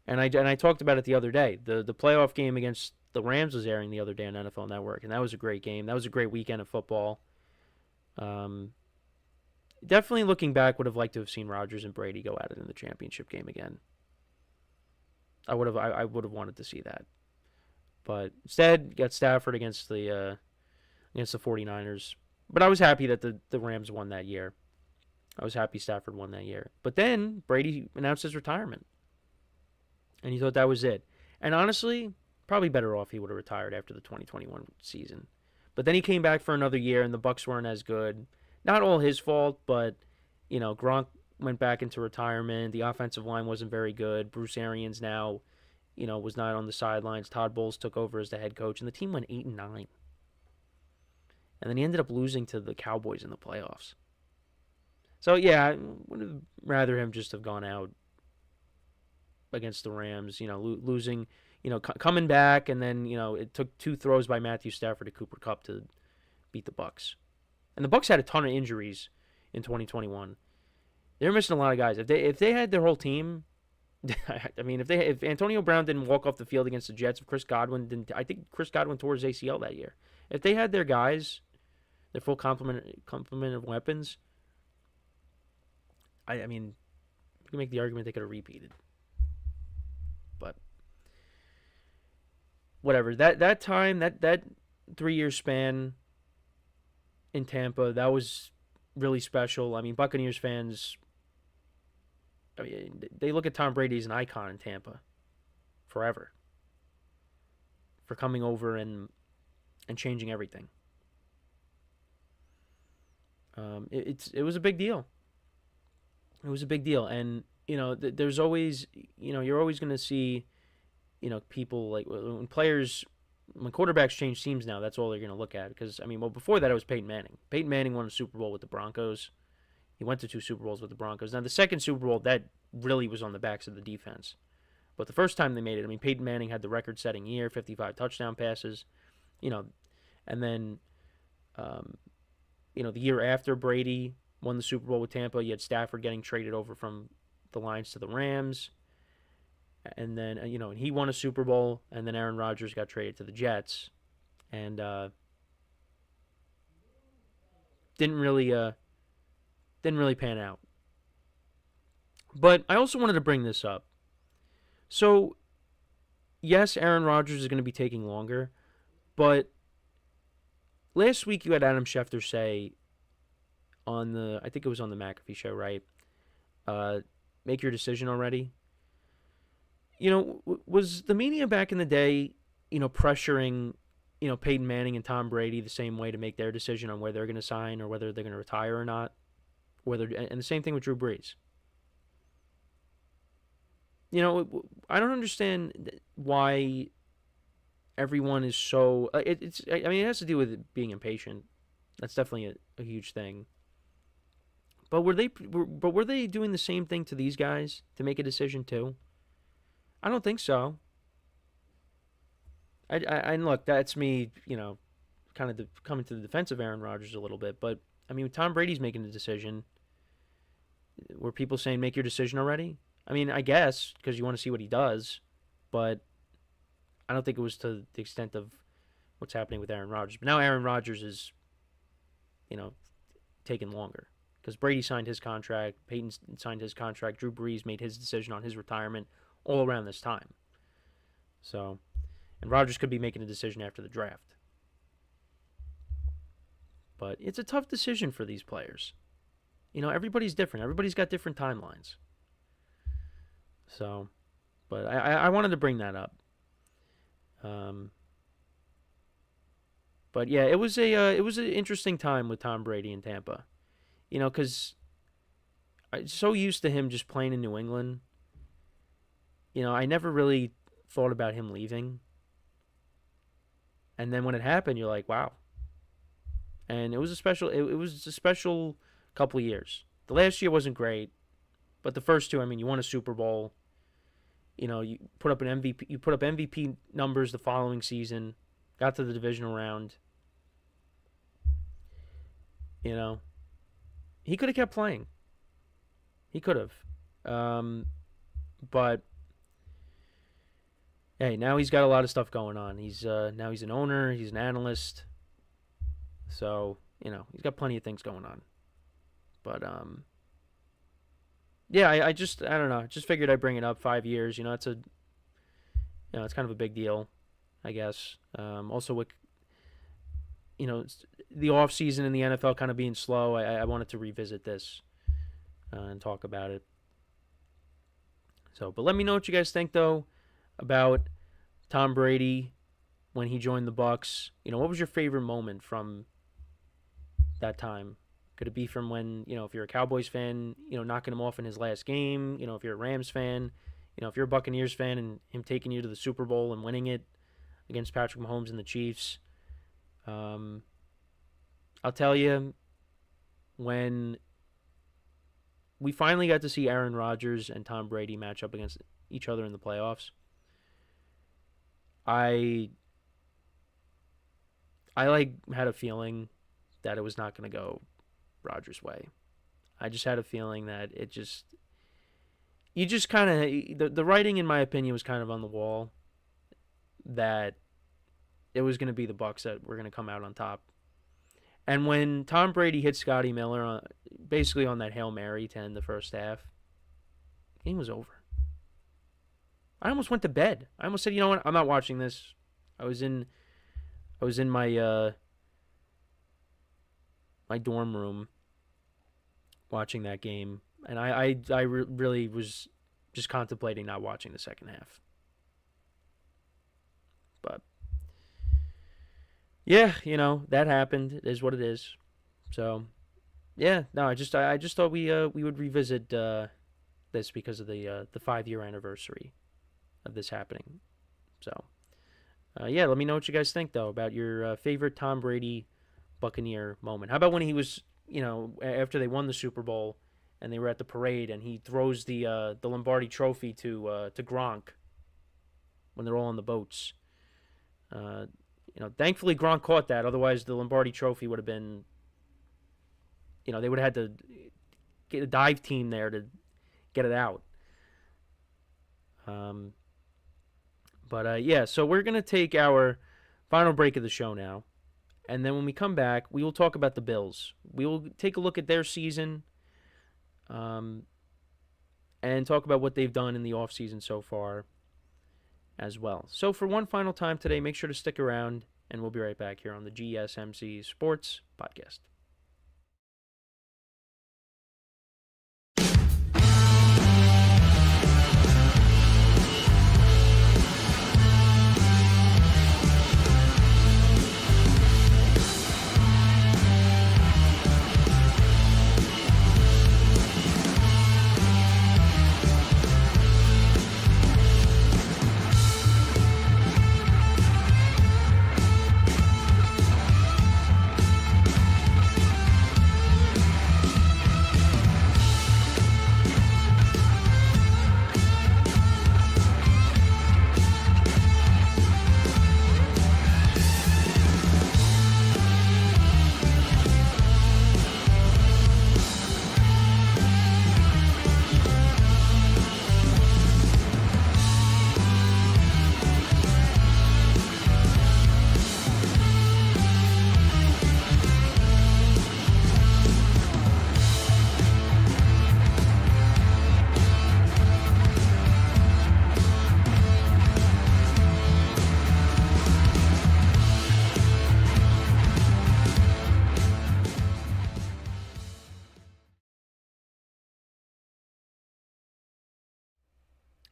And I talked about it the other day. The playoff game against the Rams was airing the other day on NFL Network, and that was a great game. That was a great weekend of football. Definitely looking back, would have liked to have seen Rodgers and Brady go at it in the championship game again. I would have wanted to see that. But instead, got Stafford against the 49ers. But I was happy that the Rams won that year. I was happy Stafford won that year. But then Brady announced his retirement. And he thought that was it. And honestly, probably better off he would have retired after the 2021 season. But then he came back for another year, and the Bucs weren't as good. Not all his fault, but, Gronk went back into retirement. The offensive line wasn't very good. Bruce Arians now, was not on the sidelines. Todd Bowles took over as the head coach, and the team went 8-9. And then he ended up losing to the Cowboys in the playoffs. So, yeah, I would have rather him just have gone out against the Rams, losing, coming back, and then, it took 2 throws by Matthew Stafford to Cooper Kupp to beat the Bucs. And the Bucs had a ton of injuries in 2021. They're missing a lot of guys. If they had their whole team, I mean, if Antonio Brown didn't walk off the field against the Jets, if Chris Godwin didn't, I think Chris Godwin tore his ACL that year. If they had their guys, their full complement of weapons, I mean, you can make the argument they could have repeated. But whatever. That time, that 3-year span in Tampa, that was really special. I mean, Buccaneers fans, I mean, they look at Tom Brady as an icon in Tampa forever for coming over and changing everything. It was a big deal. It was a big deal, and there's always, you're always going to see, people like when quarterbacks change teams now, that's all they're going to look at. Because, before that, it was Peyton Manning. Peyton Manning won a Super Bowl with the Broncos. He went to 2 Super Bowls with the Broncos. Now, the second Super Bowl, that really was on the backs of the defense. But the first time they made it, Peyton Manning had the record-setting year, 55 touchdown passes, and then, the year after Brady won the Super Bowl with Tampa, you had Stafford getting traded over from the Lions to the Rams. And then, and he won a Super Bowl, and then Aaron Rodgers got traded to the Jets. And didn't really pan out. But I also wanted to bring this up. So, yes, Aaron Rodgers is going to be taking longer, but last week you had Adam Schefter say I think it was on the McAfee show, right? Make your decision already. Was the media back in the day, pressuring, Peyton Manning and Tom Brady the same way to make their decision on whether they're going to sign or whether they're going to retire or not? And the same thing with Drew Brees. I don't understand why everyone is so. It has to do with being impatient. That's definitely a huge thing. But were they doing the same thing to these guys to make a decision too? I don't think so. And look, that's me, kind of coming to the defense of Aaron Rodgers a little bit. But Tom Brady's making the decision. Were people saying make your decision already? I guess because you want to see what he does, but I don't think it was to the extent of what's happening with Aaron Rodgers. But now Aaron Rodgers is, taking longer. Because Brady signed his contract, Peyton signed his contract, Drew Brees made his decision on his retirement all around this time. So, and Rodgers could be making a decision after the draft. But it's a tough decision for these players. Everybody's different. Everybody's got different timelines. So, but I wanted to bring that up. But yeah, it was an interesting time with Tom Brady in Tampa. Because I'm so used to him just playing in New England. I never really thought about him leaving. And then when it happened, you're like, wow. And it was a special couple of years. The last year wasn't great, but the first 2, you won a Super Bowl. You put up an MVP. You put up MVP numbers the following season. Got to the divisional round. He could have kept playing. He could have. But hey, now he's got a lot of stuff going on. He's now he's an owner. He's an analyst. So he's got plenty of things going on. But yeah, I don't know. Just figured I'd bring it up. 5 years. It's it's kind of a big deal, I guess. Also with the offseason in the NFL kind of being slow, I wanted to revisit this and talk about it. So, but let me know what you guys think though about Tom Brady when he joined the Bucs. What was your favorite moment from that time? Could it be from when, if you're a Cowboys fan, knocking him off in his last game, if you're a Rams fan, if you're a Buccaneers fan and him taking you to the Super Bowl and winning it against Patrick Mahomes and the Chiefs. I'll tell you, when we finally got to see Aaron Rodgers and Tom Brady match up against each other in the playoffs, I had a feeling that it was not going to go Rodgers' way. I just had a feeling that you just kind of, the writing, in my opinion, was kind of on the wall that it was going to be the Bucs that were going to come out on top. And when Tom Brady hit Scotty Miller basically on that Hail Mary to end the first half, the game was over. I almost went to bed. I almost said, you know what, I'm not watching this. I was in my my dorm room watching that game, and I really was just contemplating not watching the second half. But yeah, that happened. It is what it is. So yeah, no, I just thought we would revisit this because of the 5-year anniversary of this happening. So yeah, let me know what you guys think though about your favorite Tom Brady Buccaneer moment. How about when he was, after they won the Super Bowl and they were at the parade and he throws the Lombardi Trophy to Gronk when they're all on the boats. Thankfully Gronk caught that. Otherwise, the Lombardi Trophy would have been, they would have had to get a dive team there to get it out. But yeah, so we're going to take our final break of the show now. And then when we come back, we will talk about the Bills. We will take a look at their season and talk about what they've done in the offseason so far as well. So for one final time today, make sure to stick around, and we'll be right back here on the GSMC Sports Podcast.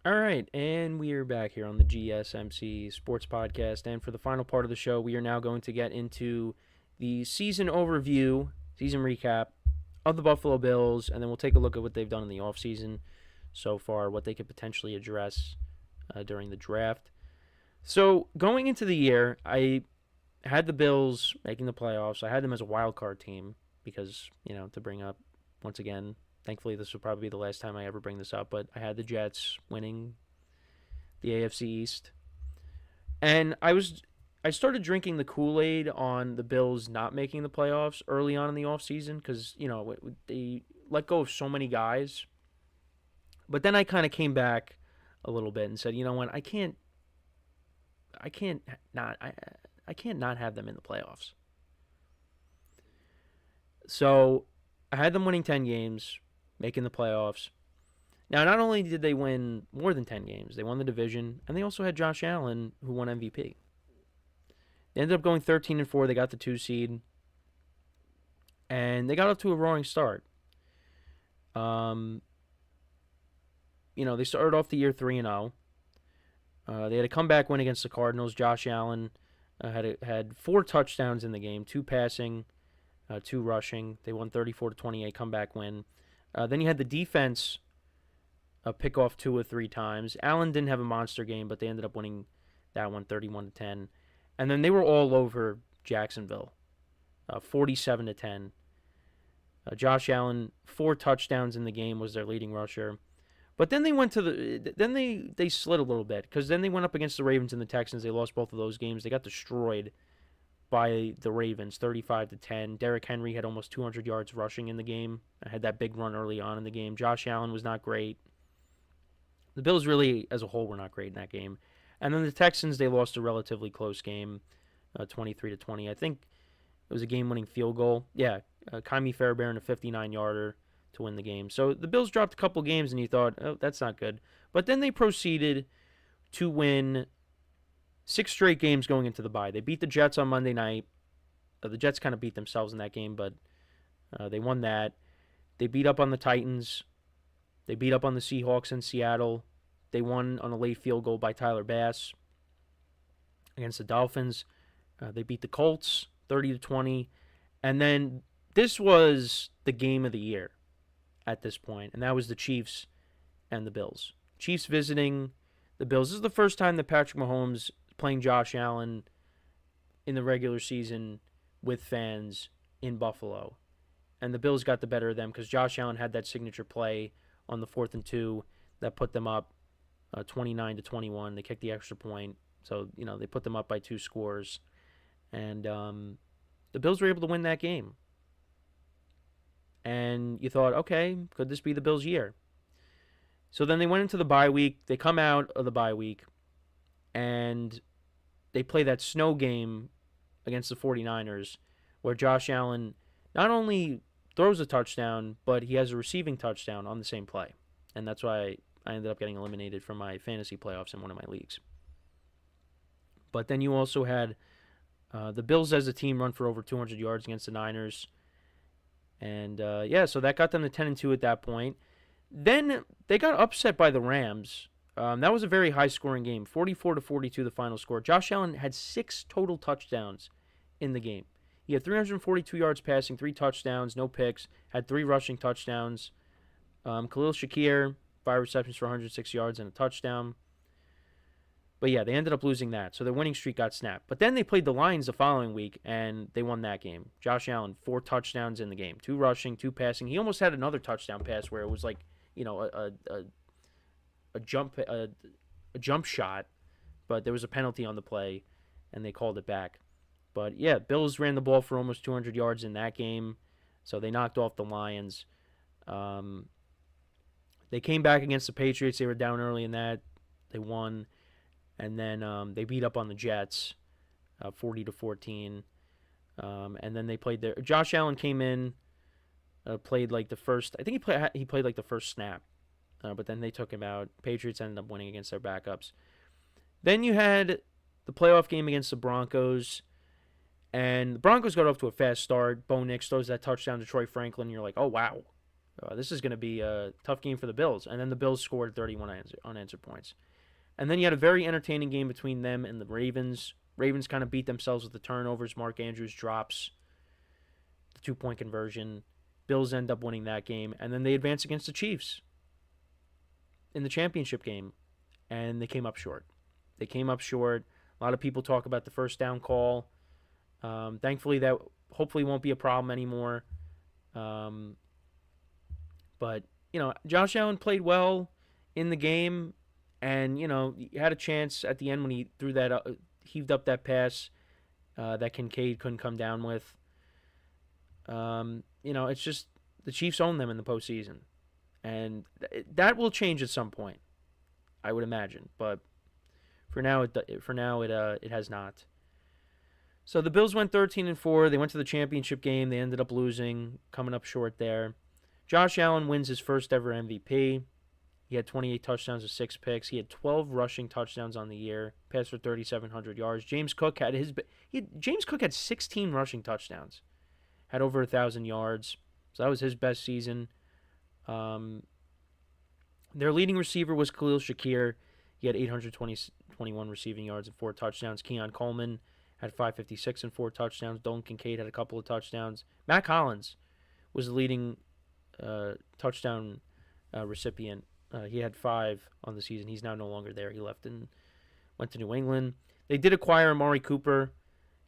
All right, and we are back here on the GSMC Sports Podcast. And for the final part of the show, we are now going to get into the season overview, season recap of the Buffalo Bills, and then we'll take a look at what they've done in the offseason so far, what they could potentially address during the draft. So going into the year, I had the Bills making the playoffs. I had them as a wild card team because, to bring up, once again, thankfully, this will probably be the last time I ever bring this up, but I had the Jets winning the AFC East. And I started drinking the Kool-Aid on the Bills not making the playoffs early on in the offseason because, they let go of so many guys. But then I kind of came back a little bit and said, you know what, I can't not have them in the playoffs. So I had them winning 10 games, making the playoffs. Now, not only did they win more than 10 games, they won the division, and they also had Josh Allen, who won MVP. They ended up going 13-4. They got the 2 seed, and they got off to a roaring start. they started off the year 3-0. They had a comeback win against the Cardinals. Josh Allen had 4 touchdowns in the game, 2 passing, 2 rushing. They won 34-28, comeback win. Then you had the defense pick off 2 or 3 times. Allen didn't have a monster game, but they ended up winning that one 31-10. And then they were all over Jacksonville, 47-10. Josh Allen, 4 touchdowns in the game, was their leading rusher. But then they went to they slid a little bit, because then they went up against the Ravens and the Texans. They lost both of those games. They got destroyed by the Ravens, 35-10. Derrick Henry had almost 200 yards rushing in the game. I had that big run early on in the game. Josh Allen was not great. The Bills really, as a whole, were not great in that game. And then the Texans, they lost a relatively close game, 23-20. I think it was a game-winning field goal. Yeah, Kymie Fairbairn, a 59-yarder to win the game. So the Bills dropped a couple games, and you thought, oh, that's not good. But then they proceeded to win 6 straight games going into the bye. They beat the Jets on Monday night. The Jets kind of beat themselves in that game, but they won that. They beat up on the Titans. They beat up on the Seahawks in Seattle. They won on a late field goal by Tyler Bass against the Dolphins. They beat the Colts 30-20. And then this was the game of the year at this point, and that was the Chiefs and the Bills. Chiefs visiting the Bills. This is the first time that Patrick Mahomes is playing Josh Allen in the regular season with fans in Buffalo. And the Bills got the better of them because Josh Allen had that signature play on the 4th and 2 that put them up 29-21. They kicked the extra point. So, they put them up by 2 scores. And the Bills were able to win that game. And you thought, okay, could this be the Bills' year? So then they went into the bye week. They come out of the bye week, and they play that snow game against the 49ers, where Josh Allen not only throws a touchdown, but he has a receiving touchdown on the same play. And that's why I ended up getting eliminated from my fantasy playoffs in one of my leagues. But then you also had the Bills as a team run for over 200 yards against the Niners. And, so that got them to 10-2 at that point. Then they got upset by the Rams. That was a very high-scoring game, 44-42 the final score. Josh Allen had 6 total touchdowns in the game. He had 342 yards passing, 3 touchdowns, no picks, had 3 rushing touchdowns. Khalil Shakir, 5 receptions for 106 yards and a touchdown. But yeah, they ended up losing that, so their winning streak got snapped. But then they played the Lions the following week, and they won that game. Josh Allen, 4 touchdowns in the game, 2 rushing, 2 passing. He almost had another touchdown pass where it was like, a jump shot, but there was a penalty on the play, and they called it back. But yeah, Bills ran the ball for almost 200 yards in that game, so they knocked off the Lions. They came back against the Patriots. They were down early in that. They won. And then they beat up on the Jets, 40-14. And then they played their. Josh Allen came in, played like the first. I think he played like the first snap, but then they took him out. Patriots ended up winning against their backups. Then you had the playoff game against the Broncos, and the Broncos got off to a fast start. Bo Nix throws that touchdown to Troy Franklin. And you're like, oh wow, this is going to be a tough game for the Bills. And then the Bills scored 31 unanswered points. And then you had a very entertaining game between them and the Ravens. Ravens kind of beat themselves with the turnovers. Mark Andrews drops the 2-point conversion. Bills end up winning that game. And then they advance against the Chiefs in the championship game. And they came up short. A lot of people talk about the first down call. Thankfully, that hopefully won't be a problem anymore. But, Josh Allen played well in the game. And, he had a chance at the end when he threw that, heaved up that pass that Kincaid couldn't come down with. It's just the Chiefs own them in the postseason. And that will change at some point, I would imagine. But for now, it has not. So the Bills went 13-4. They went to the championship game. They ended up losing, coming up short there. Josh Allen wins his first ever MVP. He had 28 touchdowns and 6 picks. He had 12 rushing touchdowns on the year, passed for 3,700 yards. James Cook had 16 rushing touchdowns, had over 1,000 yards. So that was his best season. Their leading receiver was Khalil Shakir. He had 821 receiving yards and 4 touchdowns. Keon Coleman had 556 and 4 touchdowns. Dalton Kincaid had a couple of touchdowns. Matt Collins was the leading touchdown recipient. He had 5 on the season. He's now no longer there. He left and went to New England. They did acquire Amari Cooper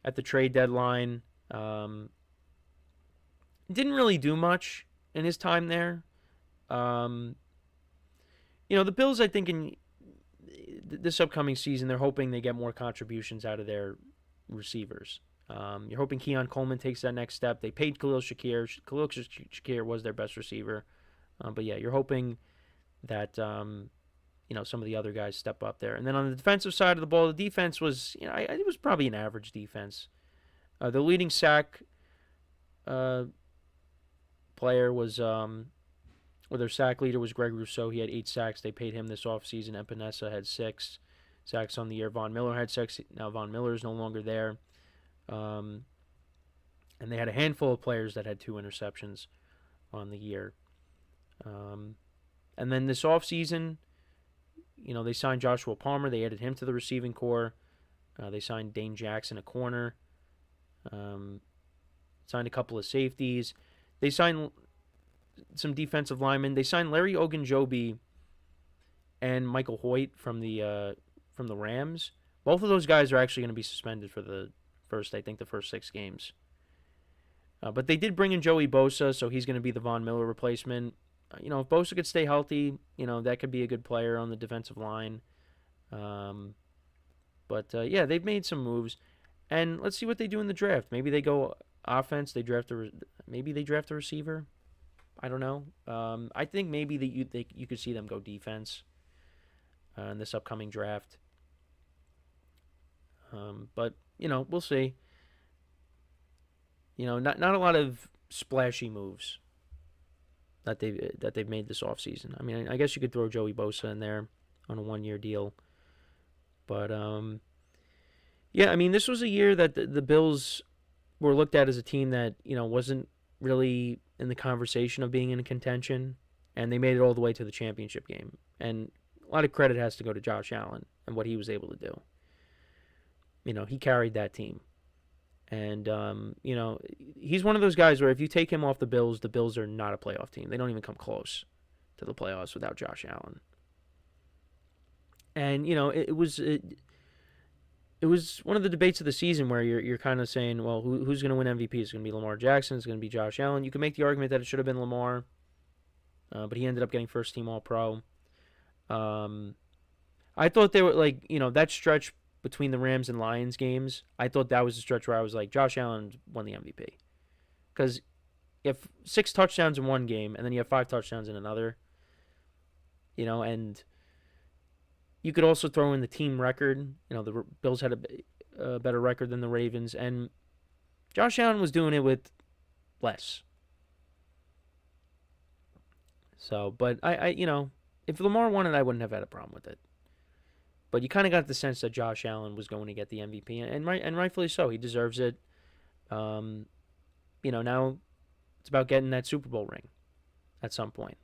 at the trade deadline. Didn't really do much in his time there. The Bills, I think, in this upcoming season, they're hoping they get more contributions out of their receivers. You're hoping Keon Coleman takes that next step. They paid Khalil Shakir. Khalil Shakir was their best receiver. But yeah, you're hoping that some of the other guys step up there. And then on the defensive side of the ball, the defense was, it was probably an average defense. The leading sack player was, or their sack leader was Greg Rousseau. He had 8 sacks. They paid him this offseason. Epinesa had 6 sacks on the year. Von Miller had 6. Now Von Miller is no longer there. And they had a handful of players that had 2 interceptions on the year. And then this offseason, they signed Joshua Palmer. They added him to the receiving corps. They signed Dane Jackson, a corner. Signed a couple of safeties. They signed some defensive linemen. They signed Larry Ogunjobi and Michael Hoyt from the Rams. Both of those guys are actually going to be suspended for the first 6 games. But they did bring in Joey Bosa, so he's going to be the Von Miller replacement. If Bosa could stay healthy, that could be a good player on the defensive line. But they've made some moves. And let's see what they do in the draft. Maybe they go offense. Maybe they draft a receiver. I don't know. I think maybe you could see them go defense in this upcoming draft. But we'll see. Not a lot of splashy moves that they've made this offseason. I mean, I guess you could throw Joey Bosa in there on a 1-year deal. But this was a year that the Bills were looked at as a team that, wasn't really in the conversation of being in contention, and they made it all the way to the championship game. And a lot of credit has to go to Josh Allen and what he was able to do. He carried that team. And, he's one of those guys where if you take him off the Bills are not a playoff team. They don't even come close to the playoffs without Josh Allen. And, it was one of the debates of the season where you're kind of saying, well, who's going to win MVP? It's going to be Lamar Jackson. It's going to be Josh Allen. You can make the argument that it should have been Lamar, but he ended up getting first-team All-Pro. I thought they were that stretch between the Rams and Lions games, I thought that was a stretch where I was like, Josh Allen won the MVP. Because you have 6 touchdowns in one game, and then you have 5 touchdowns in another. And you could also throw in the team record. The Bills had a better record than the Ravens, and Josh Allen was doing it with less. So, but I if Lamar won it, I wouldn't have had a problem with it. But you kind of got the sense that Josh Allen was going to get the MVP, and rightfully so. He deserves it. Now it's about getting that Super Bowl ring at some point.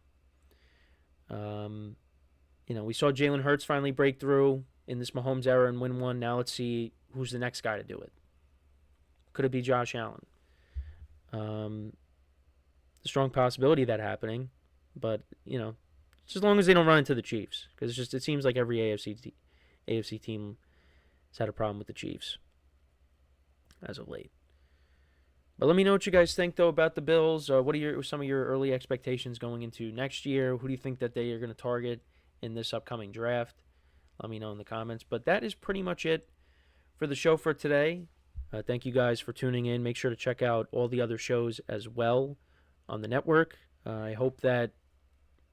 We saw Jalen Hurts finally break through in this Mahomes era and win one. Now let's see who's the next guy to do it. Could it be Josh Allen? A strong possibility of that happening, but just as long as they don't run into the Chiefs, because it seems like every AFC team has had a problem with the Chiefs as of late. But let me know what you guys think, though, about the Bills. What are some of your early expectations going into next year? Who do you think that they are going to target in this upcoming draft? Let me know in the comments. But that is pretty much it for the show for today. Thank you guys for tuning in. Make sure to check out all the other shows as well on the network. I hope that,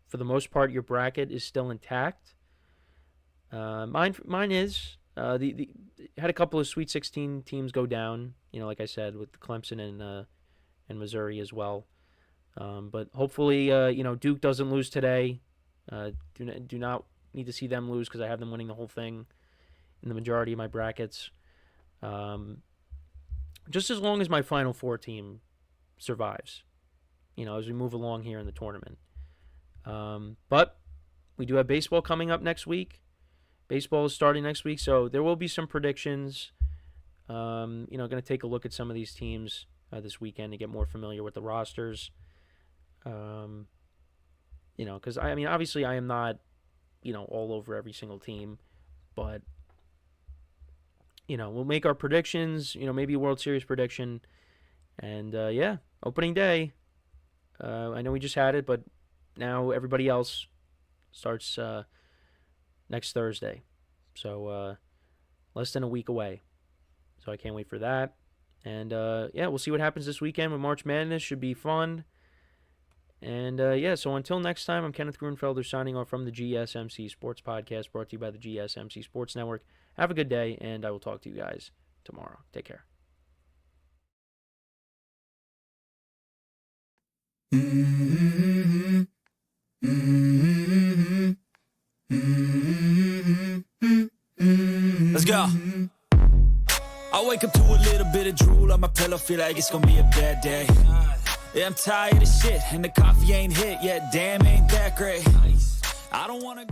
for the most part, your bracket is still intact. Mine is. Had a couple of Sweet 16 teams go down, like I said, with Clemson and Missouri as well. But hopefully, Duke doesn't lose today. Do not need to see them lose because I have them winning the whole thing in the majority of my brackets. Just as long as my Final Four team survives, as we move along here in the tournament. But We do have baseball coming up next week. Baseball is starting next week, so there will be some predictions. Going to take a look at some of these teams this weekend to get more familiar with the rosters. Because obviously I am not, all over every single team, but we'll make our predictions. Maybe a World Series prediction, and opening day. I know we just had it, but now everybody else starts next Thursday, so less than a week away. So I can't wait for that. And we'll see what happens this weekend with March Madness. Should be fun. And so until next time, I'm Kenneth Grunfelder signing off from the GSMC Sports Podcast, brought to you by the GSMC Sports Network. Have a good day, and I will talk to you guys tomorrow. Take care. Let's go. I wake up to a little bit of drool on my pillow, feel like it's gonna be a bad day. Yeah, I'm tired of shit, and the coffee ain't hit yet, damn, ain't that great. I don't wanna